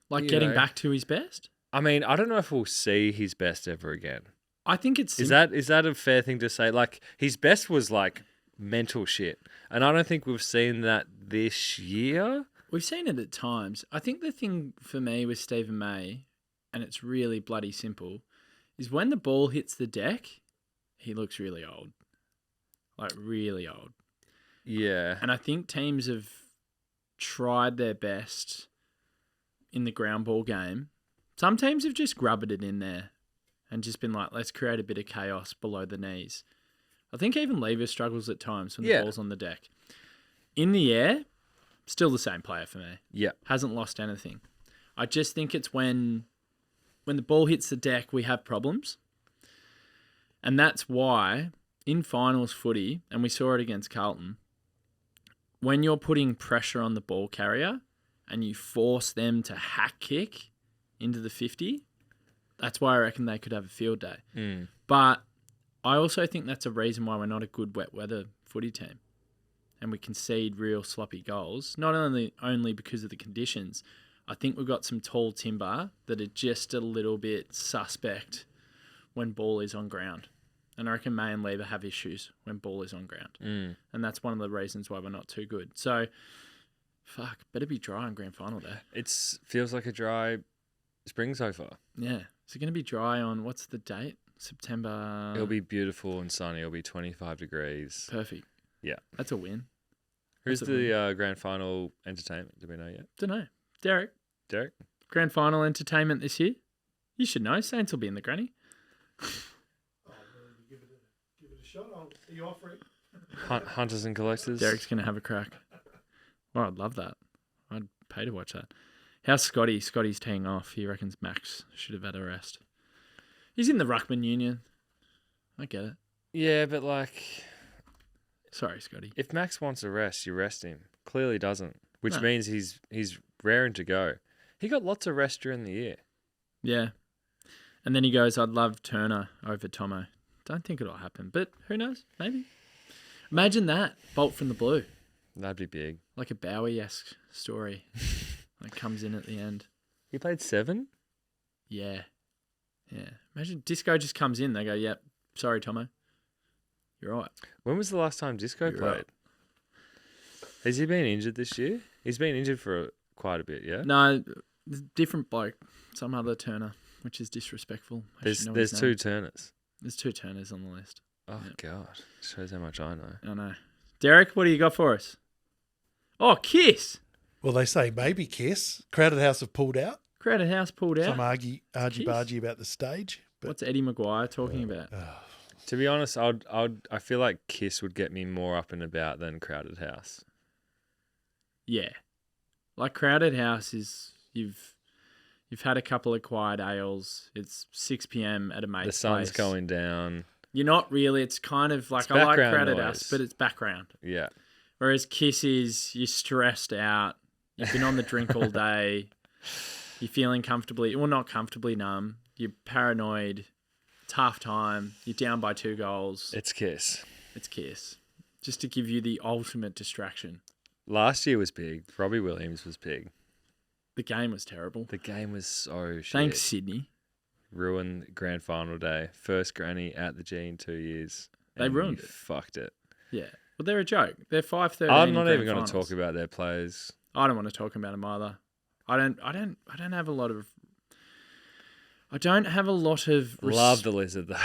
Like getting back to his best? I mean, I don't know if we'll see his best ever again. I think it's... Is that a fair thing to say? Like, his best was, like, mental shit. And I don't think we've seen that this year. We've seen it at times. I think the thing for me with Stephen May, and it's really bloody simple, is when the ball hits the deck, he looks really old. Like, really old. Yeah. And I think teams have tried their best in the ground ball game. Some teams have just grubbed it in there and just been like, let's create a bit of chaos below the knees. I think even Lever struggles at times when the ball's on the deck. In the air, still the same player for me. Yeah. Hasn't lost anything. I just think it's when the ball hits the deck, we have problems. And that's why in finals footy, and we saw it against Carlton, when you're putting pressure on the ball carrier and you force them to hack kick into the 50, that's why I reckon they could have a field day. But I also think that's a reason why we're not a good wet weather footy team. And we concede real sloppy goals, not only because of the conditions. I think we've got some tall timber that are just a little bit suspect when ball is on ground. And I reckon May and Lever have issues when ball is on ground. And that's one of the reasons why we're not too good. So, fuck, better be dry on grand final day. It feels like a dry spring so far. Yeah. Is it going to be dry on, what's the date? September? It'll be beautiful and sunny. It'll be 25 degrees. Perfect. Yeah. That's a win. Who's the grand final entertainment? Do we know yet? Don't know. Derek. Grand final entertainment this year? You should know. Saints will be in the granny. Give it a shot. Are you offering? Hunters and collectors. Derek's going to have a crack. Well, I'd love that. I'd pay to watch that. How's Scotty? Scotty's teeing off. He reckons Max should have had a rest. He's in the Ruckman Union. I get it. Yeah, but like... Sorry, Scotty. If Max wants a rest, you rest him. Clearly doesn't, which means he's raring to go. He got lots of rest during the year. Yeah. And then he goes, I'd love Turner over Tomo. Don't think it'll happen, but who knows? Maybe. Imagine that. Bolt from the blue. That'd be big. Like a Bowie-esque story. Like comes in at the end. He played 7? Yeah. Yeah. Imagine Disco just comes in. They go, yep, sorry, Tomo. You're right. When was the last time Disco You're played? right. Has he been injured this year? He's been injured for quite a bit, yeah? No, different bloke. Some other Turner, which is disrespectful. I should know There's his two name. Turners. There's 2 Turners on the list. Oh, Yeah. God. Shows how much I know. I know. Derek, what do you got for us? Oh, Kiss. Well, they say maybe Kiss. Crowded House have pulled out. Crowded House pulled out. Some argy-bargy about the stage. But What's Eddie Maguire talking about? To be honest, I feel like Kiss would get me more up and about than Crowded House. Yeah. Like Crowded House is you've had a couple of quiet ales. It's 6 p.m. at a mate's The sun's place. going down. You're not really. It's kind of like It's I like background Crowded noise. House, but it's background. Yeah. Whereas Kiss is you're stressed out. You've been on the drink all day. You're feeling not comfortably numb. You're paranoid. It's half time. You're down by 2 goals. It's Kiss. It's Kiss. Just to give you the ultimate distraction. Last year was big. Robbie Williams was big. The game was terrible. The game was so shit. Thanks, Sydney. Ruined grand final day. First granny at the G in 2 years. They and ruined you it. Fucked it. Yeah. Well, they're a joke. They're 5-13. I'm not even going going to talk about their players. I don't want to talk about them either. I don't have a lot of. I don't have a lot of. Love the lizard though.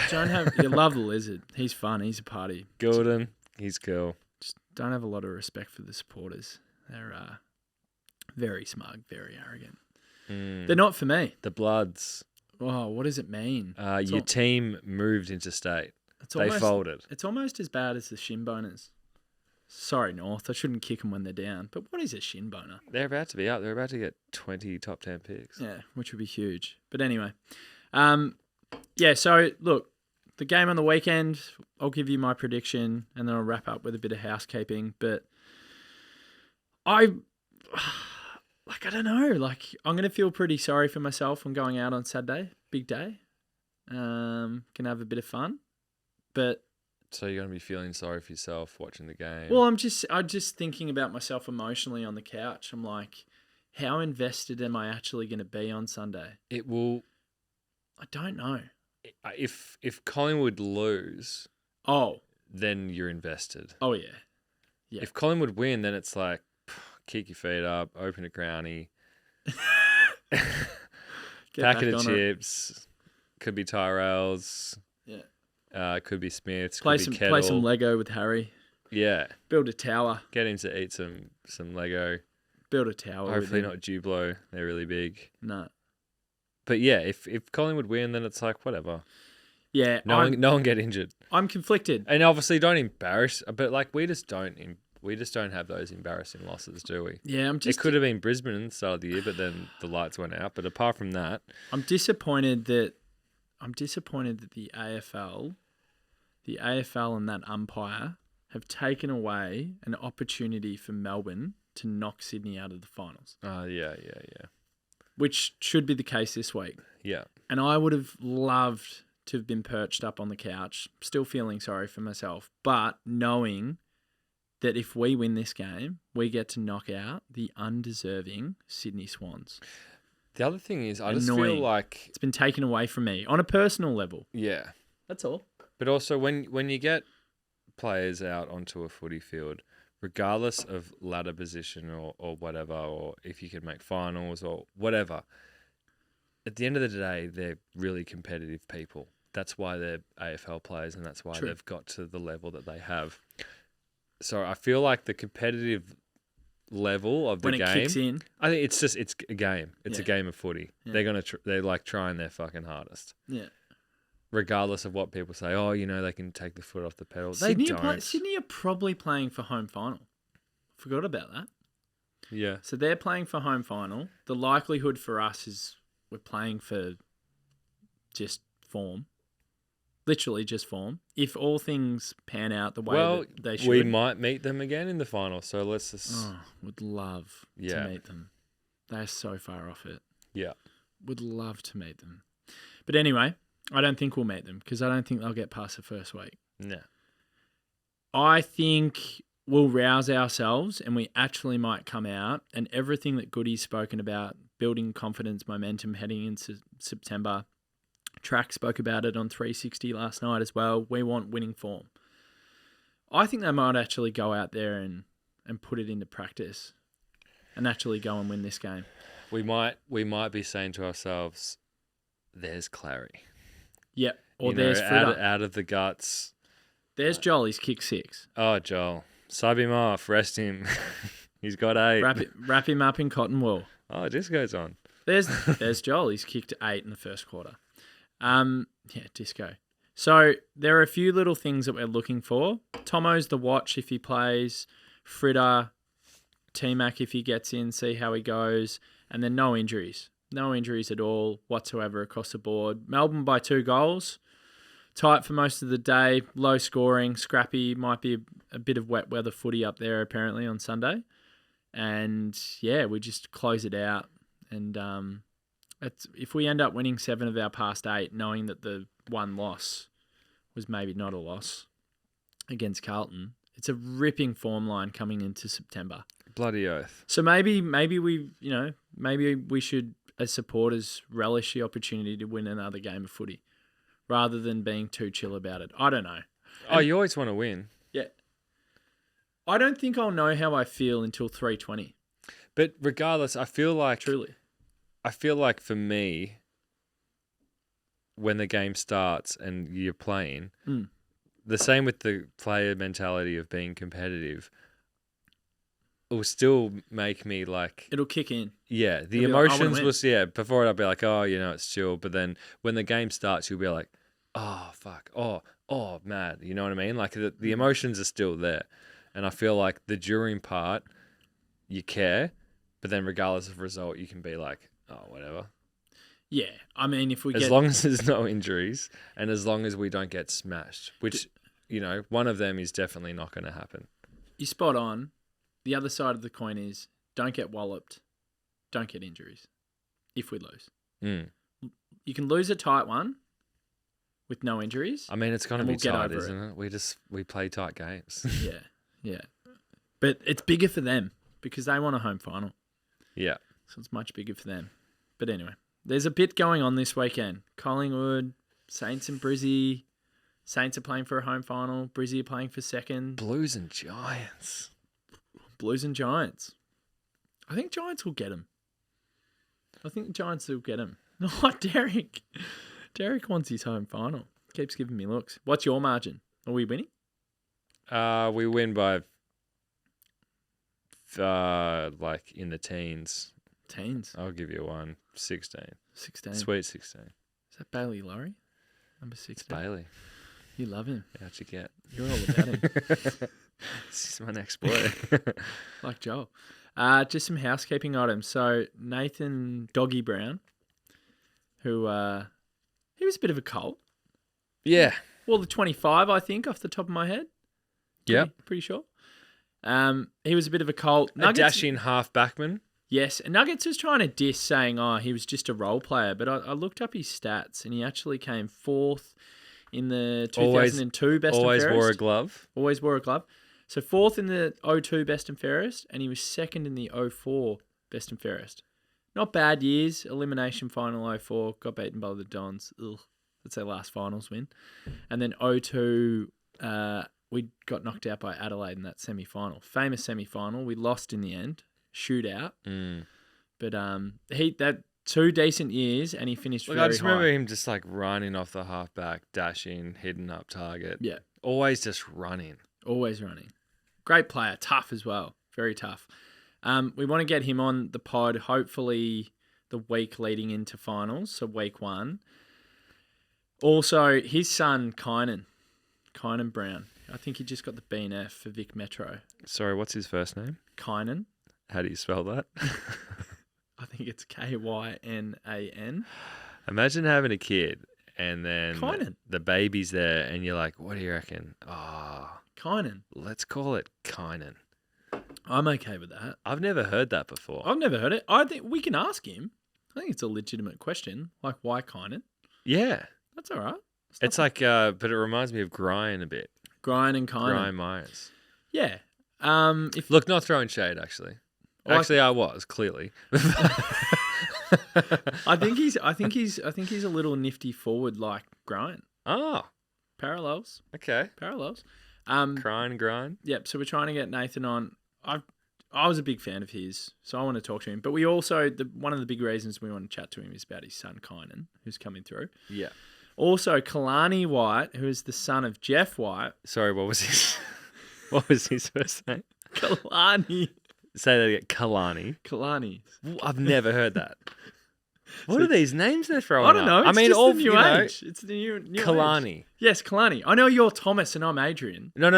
You love the lizard. He's fun. He's a party. Gordon, he's cool. Just don't have a lot of respect for the supporters. They're very smug, very arrogant. They're not for me. The Bloods. Oh, what does it mean? Your team moved interstate. They folded. It's almost as bad as the shin boners. Sorry, North. I shouldn't kick them when they're down. But what is a shin boner? They're about to be up. They're about to get 20 top 10 picks. Yeah, which would be huge. But anyway, yeah. So look, the game on the weekend. I'll give you my prediction, and then I'll wrap up with a bit of housekeeping. But I don't know. Like, I'm gonna feel pretty sorry for myself. I'm going out on Saturday, big day. Gonna have a bit of fun, but. So you're going to be feeling sorry for yourself watching the game. Well, I'm just thinking about myself emotionally on the couch. I'm like, how invested am I actually going to be on Sunday? It will. I don't know. If Collingwood lose, then you're invested. Oh yeah. Yeah. If Collingwood win, then it's like kick your feet up, open a Crownie, packet of chips, could be Tyrells. Yeah. Could be Smiths. Play could be Kettle. some Lego with Harry. Yeah. Build a tower. Get him to eat some Lego. Build a tower. Hopefully not Dublo. They're really big. No. But yeah, if Collingwood win, then it's like whatever. Yeah. No one get injured. I'm conflicted. And obviously don't embarrass. But like we just don't have those embarrassing losses, do we? Yeah, It could have been Brisbane at the start of the year, but then the lights went out. But apart from that, I'm disappointed that the AFL and that umpire have taken away an opportunity for Melbourne to knock Sydney out of the finals. yeah. Which should be the case this week. Yeah. And I would have loved to have been perched up on the couch, still feeling sorry for myself, but knowing that if we win this game, we get to knock out the undeserving Sydney Swans. The other thing is, I just feel like it's been taken away from me on a personal level. Yeah. That's all. But also, when you get players out onto a footy field, regardless of ladder position or whatever, or if you can make finals or whatever, at the end of the day, they're really competitive people. That's why they're AFL players, and that's why they've got to the level that they have. So I feel like the competitive level of the game, when it kicks in, I think it's a game. It's a game of footy. Yeah. They're like trying their fucking hardest. Yeah. Regardless of what people say, they can take the foot off the pedal. Sydney they don't. Sydney are probably playing for home final. Forgot about that. Yeah. So they're playing for home final. The likelihood for us is we're playing for just form. Literally just form. If all things pan out the way that they should. We might meet them again in the final. So let's just... would love to meet them. They're so far off it. Yeah. Would love to meet them. But anyway... I don't think we'll meet them because I don't think they'll get past the first week. No. I think we'll rouse ourselves and we actually might come out and everything that Goody's spoken about building confidence, momentum heading into September. Track spoke about it on 360 last night as well. We want winning form. I think they might actually go out there and put it into practice and actually go and win this game. We might be saying to ourselves, there's Clary. Yep. Or You there's know, Fritter. out of the guts. There's Joel. He's kicked 6. Oh, Joel. Sub him off. Rest him. He's got 8. Wrap him up in cotton wool. Oh, it just goes on. There's Joel. He's kicked 8 in the first quarter. Yeah, disco. So there are a few little things that we're looking for. Tomo's the watch if he plays. Fritter, T-Mac if he gets in, see how he goes. And then no injuries. No injuries at all whatsoever across the board. Melbourne by 2 goals. Tight for most of the day. Low scoring. Scrappy. Might be a bit of wet weather footy up there apparently on Sunday. And yeah, we just close it out. And if we end up winning 7 of our past 8, knowing that the one loss was maybe not a loss against Carlton, it's a ripping form line coming into September. Bloody oath. So maybe we should, as supporters, relish the opportunity to win another game of footy rather than being too chill about it. I don't know. You always want to win. Yeah. I don't think I'll know how I feel until 3:20. But regardless, I feel like for me, when the game starts and you're playing, the same with the player mentality of being competitive, it will still make me like... It'll kick in. Yeah, the You'll be like, emotions "I wanna was, before it I'll be like, oh, it's chill. But then when the game starts, you'll be like, oh, fuck, oh, mad. You know what I mean? Like the emotions are still there. And I feel like the during part, you care, but then regardless of result, you can be like, oh, whatever. Yeah, I mean, if we As long as there's no injuries and as long as we don't get smashed, which, one of them is definitely not going to happen. You're spot on. The other side of the coin is don't get walloped, don't get injuries if we lose. You can lose a tight one with no injuries. I mean, it's going to and be we'll get tight, over isn't it? We play tight games. Yeah. But it's bigger for them because they want a home final. Yeah. So it's much bigger for them. But anyway, there's a bit going on this weekend. Collingwood, Saints and Brizzy. Saints are playing for a home final. Brizzy are playing for second. Blues and Giants. Blues and Giants. I think Giants will get them. Oh, Derek. Derek wants his home final. Keeps giving me looks. What's your margin? Are we winning? We win by like in the teens. Teens. I'll give you one. 16. 16. Sweet 16. Is that Bailey Laurie? Number 16. It's Bailey. You love him. How'd you get? You're all about him. This is my next boy. Like Joel. Just some housekeeping items. So Nathan Doggy Brown, who he was a bit of a cult. Yeah. Well, the 25, I think, off the top of my head. Yeah. Pretty sure. He was a bit of a cult. A dashing half backman. Yes. And Nuggets was trying to diss, saying, he was just a role player. But I looked up his stats, and he actually came 4th in the 2002 Best and Fairest. Always wore a glove. Always wore a glove. So 4th in the 02 Best and Fairest, and he was 2nd in the 04 Best and Fairest. Not bad years. Elimination final 04, got beaten by the Dons. Ugh, that's their last finals win. And then 02, we got knocked out by Adelaide in that semi-final. Famous semi-final. We lost in the end. Shootout. But that 2 decent years, and he finished very high. I just remember him just like running off the halfback, dashing, hitting up target. Yeah. Always just running. Always running. Great player. Tough as well. Very tough. We want to get him on the pod, hopefully the week leading into finals, so week 1. Also, his son, Kynan Brown. I think he just got the BNF for Vic Metro. Sorry, what's his first name? Kynan. How do you spell that? I think it's Kynan. Imagine having a kid and then Kynan. The baby's there and you're like, what do you reckon? Kynan. Let's call it Kynan. I'm okay with that. I've never heard that before. I've never heard it. I think we can ask him. I think it's a legitimate question. Like, why Kynan? Yeah. That's all right. It's like, but it reminds me of Grian a bit. Grian and Kynan. Grian Myers. Yeah. Look, not throwing shade, actually. Actually, I was, clearly. I think he's a little nifty forward like Grind. Oh, Parallels. okay. Crying and grind. Yep. So we're trying to get Nathan on. I was a big fan of his, so I want to talk to him. But we also one of the big reasons we want to chat to him is about his son Kynan, who's coming through. Yeah. Also, Kalani White, who is the son of Jeff White. Sorry, what was his first name? Kalani. Say that again. Kalani. I've never heard that. What are these names they're throwing I don't know. up? It's just the new age. It's the new Kalani. age. Yes, Kalani. I know you're Thomas and I'm Adrian. No,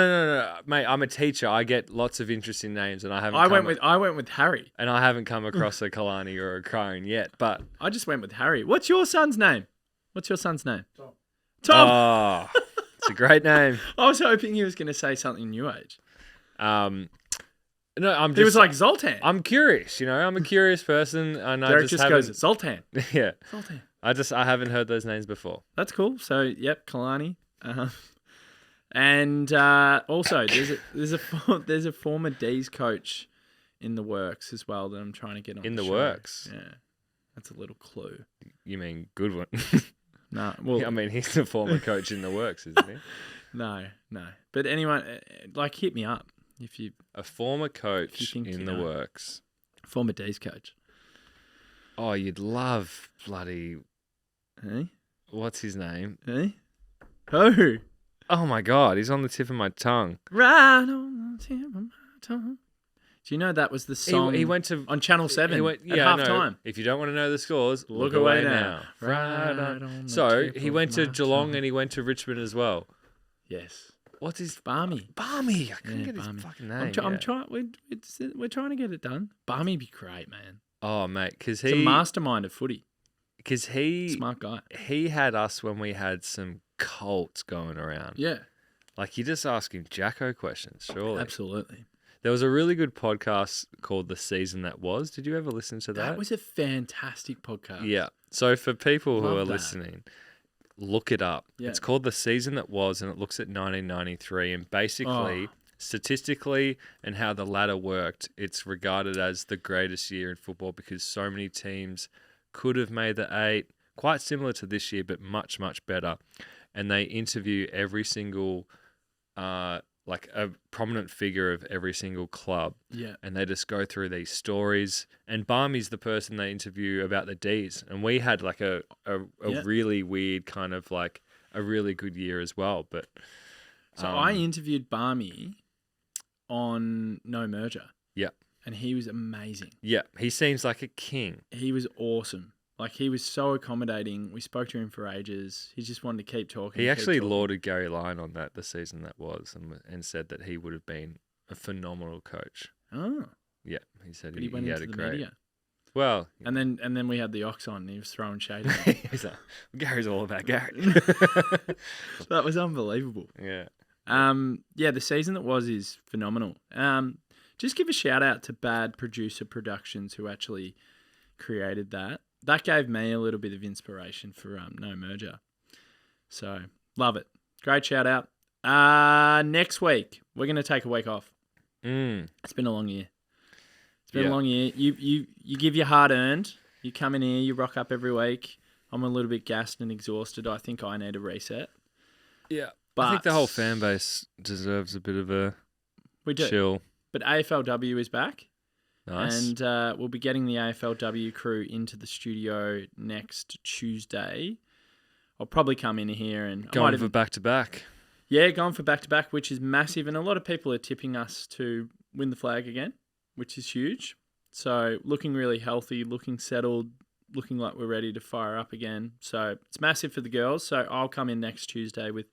mate. I'm a teacher. I get lots of interesting names, and I went with Harry. And I haven't come across a Kalani or a Crone yet. But I just went with Harry. What's your son's name? Tom. Oh, it's a great name. I was hoping he was going to say something new age. No, I'm just. He was like Zoltan. I'm curious. I'm a curious person, and Derek just goes Zoltan. Yeah. Zoltan. I haven't heard those names before. That's cool. So yep, Kalani. And also there's a former D's coach in the works as well that I'm trying to get on. In the show. works. Yeah, that's a little clue. You mean good one? No, well, I mean he's the former coach in the works, isn't he? No. But anyone, hit me up if you. A former coach in the works. Former D's coach. Oh, you'd love bloody. Hey? What's his name? Hey? Who? Oh my God, he's on the tip of my tongue. Right on the tip of my tongue. Do you know that was the song he went to on Channel 7 at half time? If you don't want to know the scores, look away now. Right on so he went to Geelong and he went to Richmond as well. Yes. What's his Barmy? I couldn't get his fucking name. I'm trying. We're trying to get it done. Barmy be great, man. Oh mate, because he's a mastermind of footy. Because smart guy. He had us when we had some cults going around. Yeah. Like you just ask him Jacko questions, surely. Absolutely. There was a really good podcast called The Season That Was. Did you ever listen to that? That was a fantastic podcast. Yeah. So for people who are listening, look it up. Yeah. It's called The Season That Was, and it looks at 1993. And basically, statistically and how the ladder worked, it's regarded as the greatest year in football because so many teams could have made the 8, quite similar to this year, but much, much better. And they interview every single... like a prominent figure of every single club. Yeah. And they just go through these stories. And Barmy's the person they interview about the D's. And we had like a really weird kind of like a really good year as well. But so I interviewed Barmy on No Merger. Yeah. And he was amazing. Yeah. He seems like a king. He was awesome. Like, he was so accommodating. We spoke to him for ages. He just wanted to keep talking. He actually lauded Gary Lyon on that, The Season That Was, and said that he would have been a phenomenal coach. Oh. Yeah, he said he went he into had a the great... media. Well... And then we had the Ox on, and he was throwing shade at him. He's like, Gary's all about Gary. That was unbelievable. Yeah. The Season That Was is phenomenal. Just give a shout out to Bad Producer Productions who actually created that. That gave me a little bit of inspiration for No Merger. So, love it. Great shout out. Next week, we're going to take a week off. It's been a long year. It's been a long year. You give your hard earned. You come in here, you rock up every week. I'm a little bit gassed and exhausted. I think I need a reset. Yeah. But I think the whole fan base deserves a bit of a chill. But AFLW is back. Nice. And we'll be getting the AFLW crew into the studio next Tuesday. I'll probably come in here and... Going for back-to-back. Yeah, going for back-to-back, which is massive. And a lot of people are tipping us to win the flag again, which is huge. So looking really healthy, looking settled, looking like we're ready to fire up again. So it's massive for the girls. So I'll come in next Tuesday with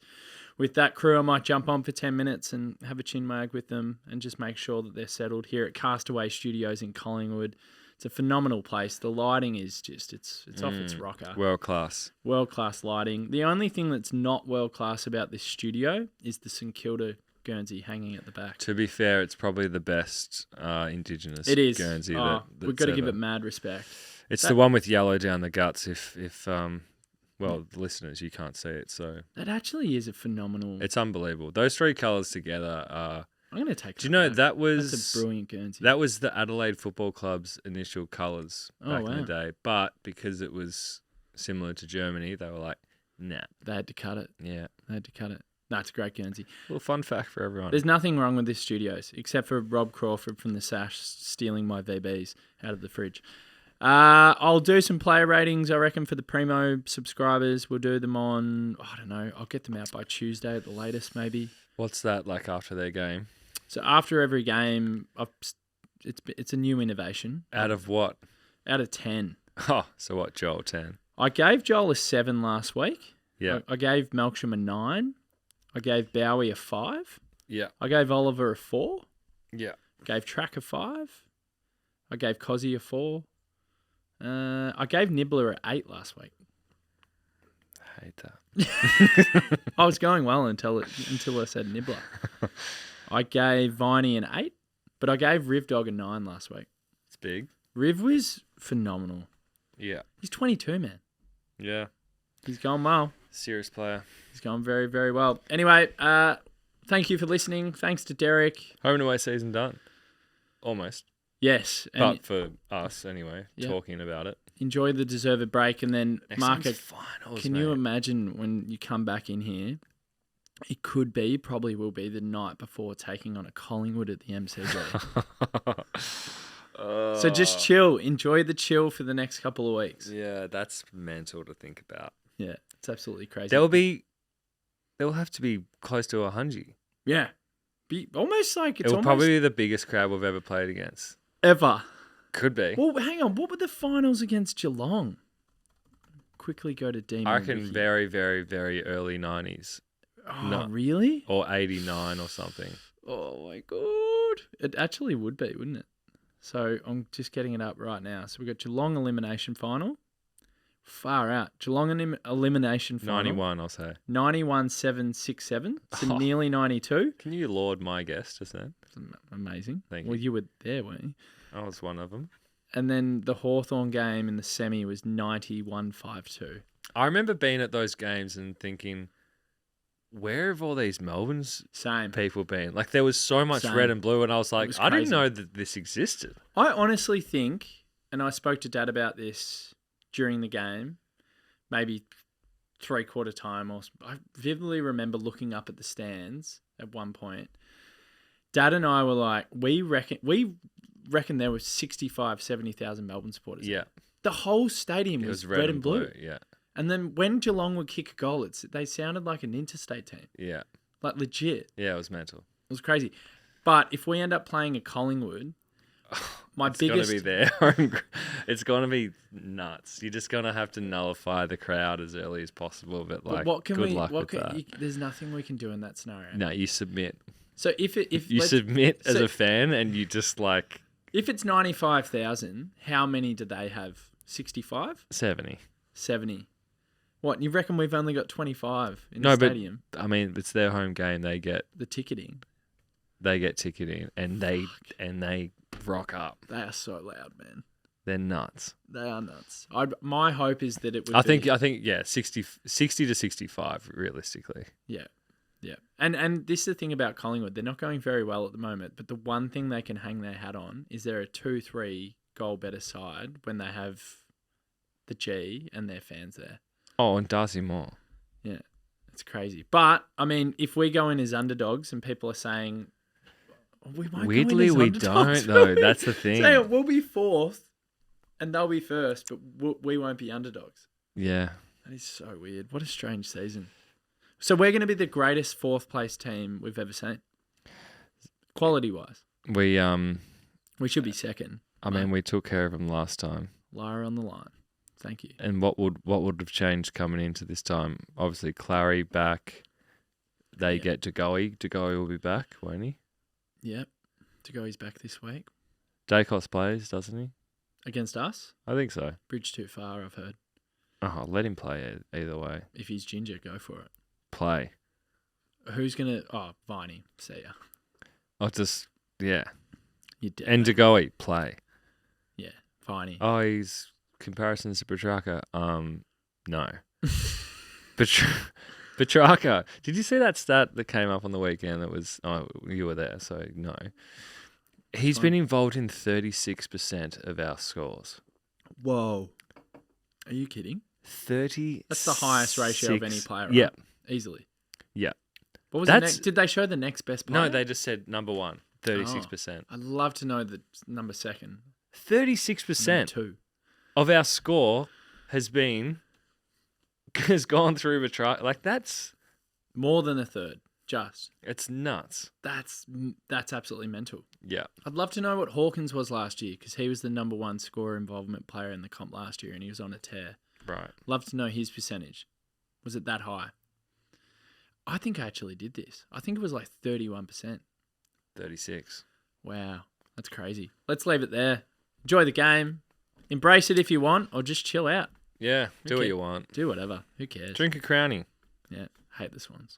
that crew. I might jump on for 10 minutes and have a chin mag with them and just make sure that they're settled here at Castaway Studios in Collingwood. It's a phenomenal place. The lighting is just, it's off its rocker. World class. World class lighting. The only thing that's not world class about this studio is the St Kilda Guernsey hanging at the back. To be fair, it's probably the best Indigenous Guernsey. We've got to give it mad respect. It's the one with yellow down the guts. Well, the listeners, you can't see it, so... That actually is a phenomenal... It's unbelievable. Those three colours together are I'm going to take Do you know back. that That's was a brilliant Guernsey. that was the Adelaide Football Club's initial colours Oh, back in wow. the day, but because it was similar to Germany, they were like, nah, They had to cut it. yeah. They had to cut it. No, it's a great Guernsey. Well, fun fact for everyone. There's nothing wrong with this studios except for Rob Crawford from the Sash stealing my VBs out of the fridge. I'll do some player ratings, I reckon, for the Primo subscribers. We'll do them on, I don't know, I'll get them out by Tuesday at the latest, maybe. What's that like after their game? So after every game, it's a new innovation. Out of what? Out of 10. Oh, so what, Joel? 10. I gave Joel a 7 last week. Yeah. I gave Melksham a 9. I gave Bowie a 5. Yeah. I gave Oliver a 4. Yeah. Gave Track a 5. I gave Cozzy a 4. I gave Nibbler an 8 last week. I hate that. I was going well until I said Nibbler. I gave Viney an 8, but I gave Riv Dog a 9 last week. It's big. Riv was phenomenal. Yeah. He's 22, man. Yeah. He's going well. Serious player. He's going very, very well. Anyway, thank you for listening. Thanks to Derek. Home and away season done. Almost. Yes. And But for us, anyway, Yeah. talking about it. enjoy the deserved break. And then, Next Marca, time's finals, can mate. you imagine when you come back in here? It could be, probably will be, the night before taking on a Collingwood at the MCG. So just chill. Enjoy the chill for the next couple of weeks. Yeah, that's mental to think about. Yeah, it's absolutely crazy. They'll have to be close to 100. Yeah. Be almost like It it's will almost probably be the biggest crowd we've ever played against. ever. Could be. Well, hang on. What were the finals against Geelong? Quickly go to Demon. I reckon Wiki. very, very, very early 90s Oh, no. really? or 89 or something. Oh my god! It actually would be, wouldn't it? So I'm just getting it up right now. So we've got Geelong elimination final. Far out. Geelong elimination final. 91, I'll say. 91-7-6-7. So Oh. nearly 92. Can you laud my guess just then? It's amazing. Thank Well, you. you were there, weren't you? I was one of them. And then the Hawthorn game in the semi was 91-5-2. I remember being at those games and thinking, where have all these Melbourne's Same. people been? Like, there was so much Same. red and blue, and I was like, was I didn't crazy. know that this existed. I honestly think, and I spoke to Dad about this during the game, maybe 3/4 time, or I vividly remember looking up at the stands at one point. Dad and I were like, we reckon there were 65,000-70,000 Melbourne supporters. Yeah. The whole stadium It was was red and blue. Yeah. And then when Geelong would kick a goal, they sounded like an interstate team. Yeah. Like legit. Yeah, it was mental. It was crazy. But if we end up playing a Collingwood, my It's biggest... going to be there. It's going to be nuts. You're just going to have to nullify the crowd as early as possible. But, like, what can good we? luck What with can, that. there's nothing we can do in that scenario. No, you submit. So if You submit as so- a fan and you just, like, if it's 95,000, how many do they have? 65? 70. 70. What? You reckon we've only got 25 in No, the but- stadium? I mean, it's their home game. They get The ticketing. ticketing and they rock up. They are so loud, man. They're nuts. They are nuts. My hope is that it would. I think yeah, 60 to 65 realistically. Yeah. Yeah. And this is the thing about Collingwood. They're not going very well at the moment, but the one thing they can hang their hat on is they're a 2-3 goal better side when they have the G and their fans there. Oh, and Darcy Moore. Yeah. It's crazy. But, I mean, if we go in as underdogs and people are saying, we won't Weirdly, go in as we underdogs, don't will though. we? That's the thing. So we'll be fourth and they'll be first, but we won't be underdogs. Yeah. That is so weird. What a strange season. So we're going to be the greatest fourth place team we've ever seen. Quality wise. We should be second. I mean, we took care of them last time. Lyra on the line. Thank you. And what would have changed coming into this time? Obviously, Clary back. They Yeah. get Goody. Goody will be back, won't he? Yep. To go, he's back this week. Dacos plays, doesn't he? Against us? I think so. Bridge too far, I've heard. Oh, let him play either way. If he's ginger, go for it. Play. Who's going to... Oh, Viney. See ya. I'll just, yeah. You're dead. And mate. Goody, play. Yeah. Viney. Oh, he's comparisons to Petrarca. No. Petrarca. Did you see that stat that came up on the weekend that was... Oh, you were there, so no. He's been involved in 36% of our scores. Whoa. Are you kidding? 36. That's the highest ratio of any player, right? Yeah. Easily. Yeah. What was the next? Did they show the next best player? No, they just said number one, 36%. I'd love to know the number second. 36% Two. of our score has gone through Petrarca. Like, that's... More than a third. Just. It's nuts. That's absolutely mental. Yeah. I'd love to know what Hawkins was last year because he was the number one scorer involvement player in the comp last year and he was on a tear. Right. Love to know his percentage. Was it that high? I think I actually did this. I think it was like 31%. 36. Wow. That's crazy. Let's leave it there. Enjoy the game. Embrace it if you want or just chill out. Yeah. Do what you want. Do whatever. Who cares? Drink a Crownie. Yeah. Hate the Swans.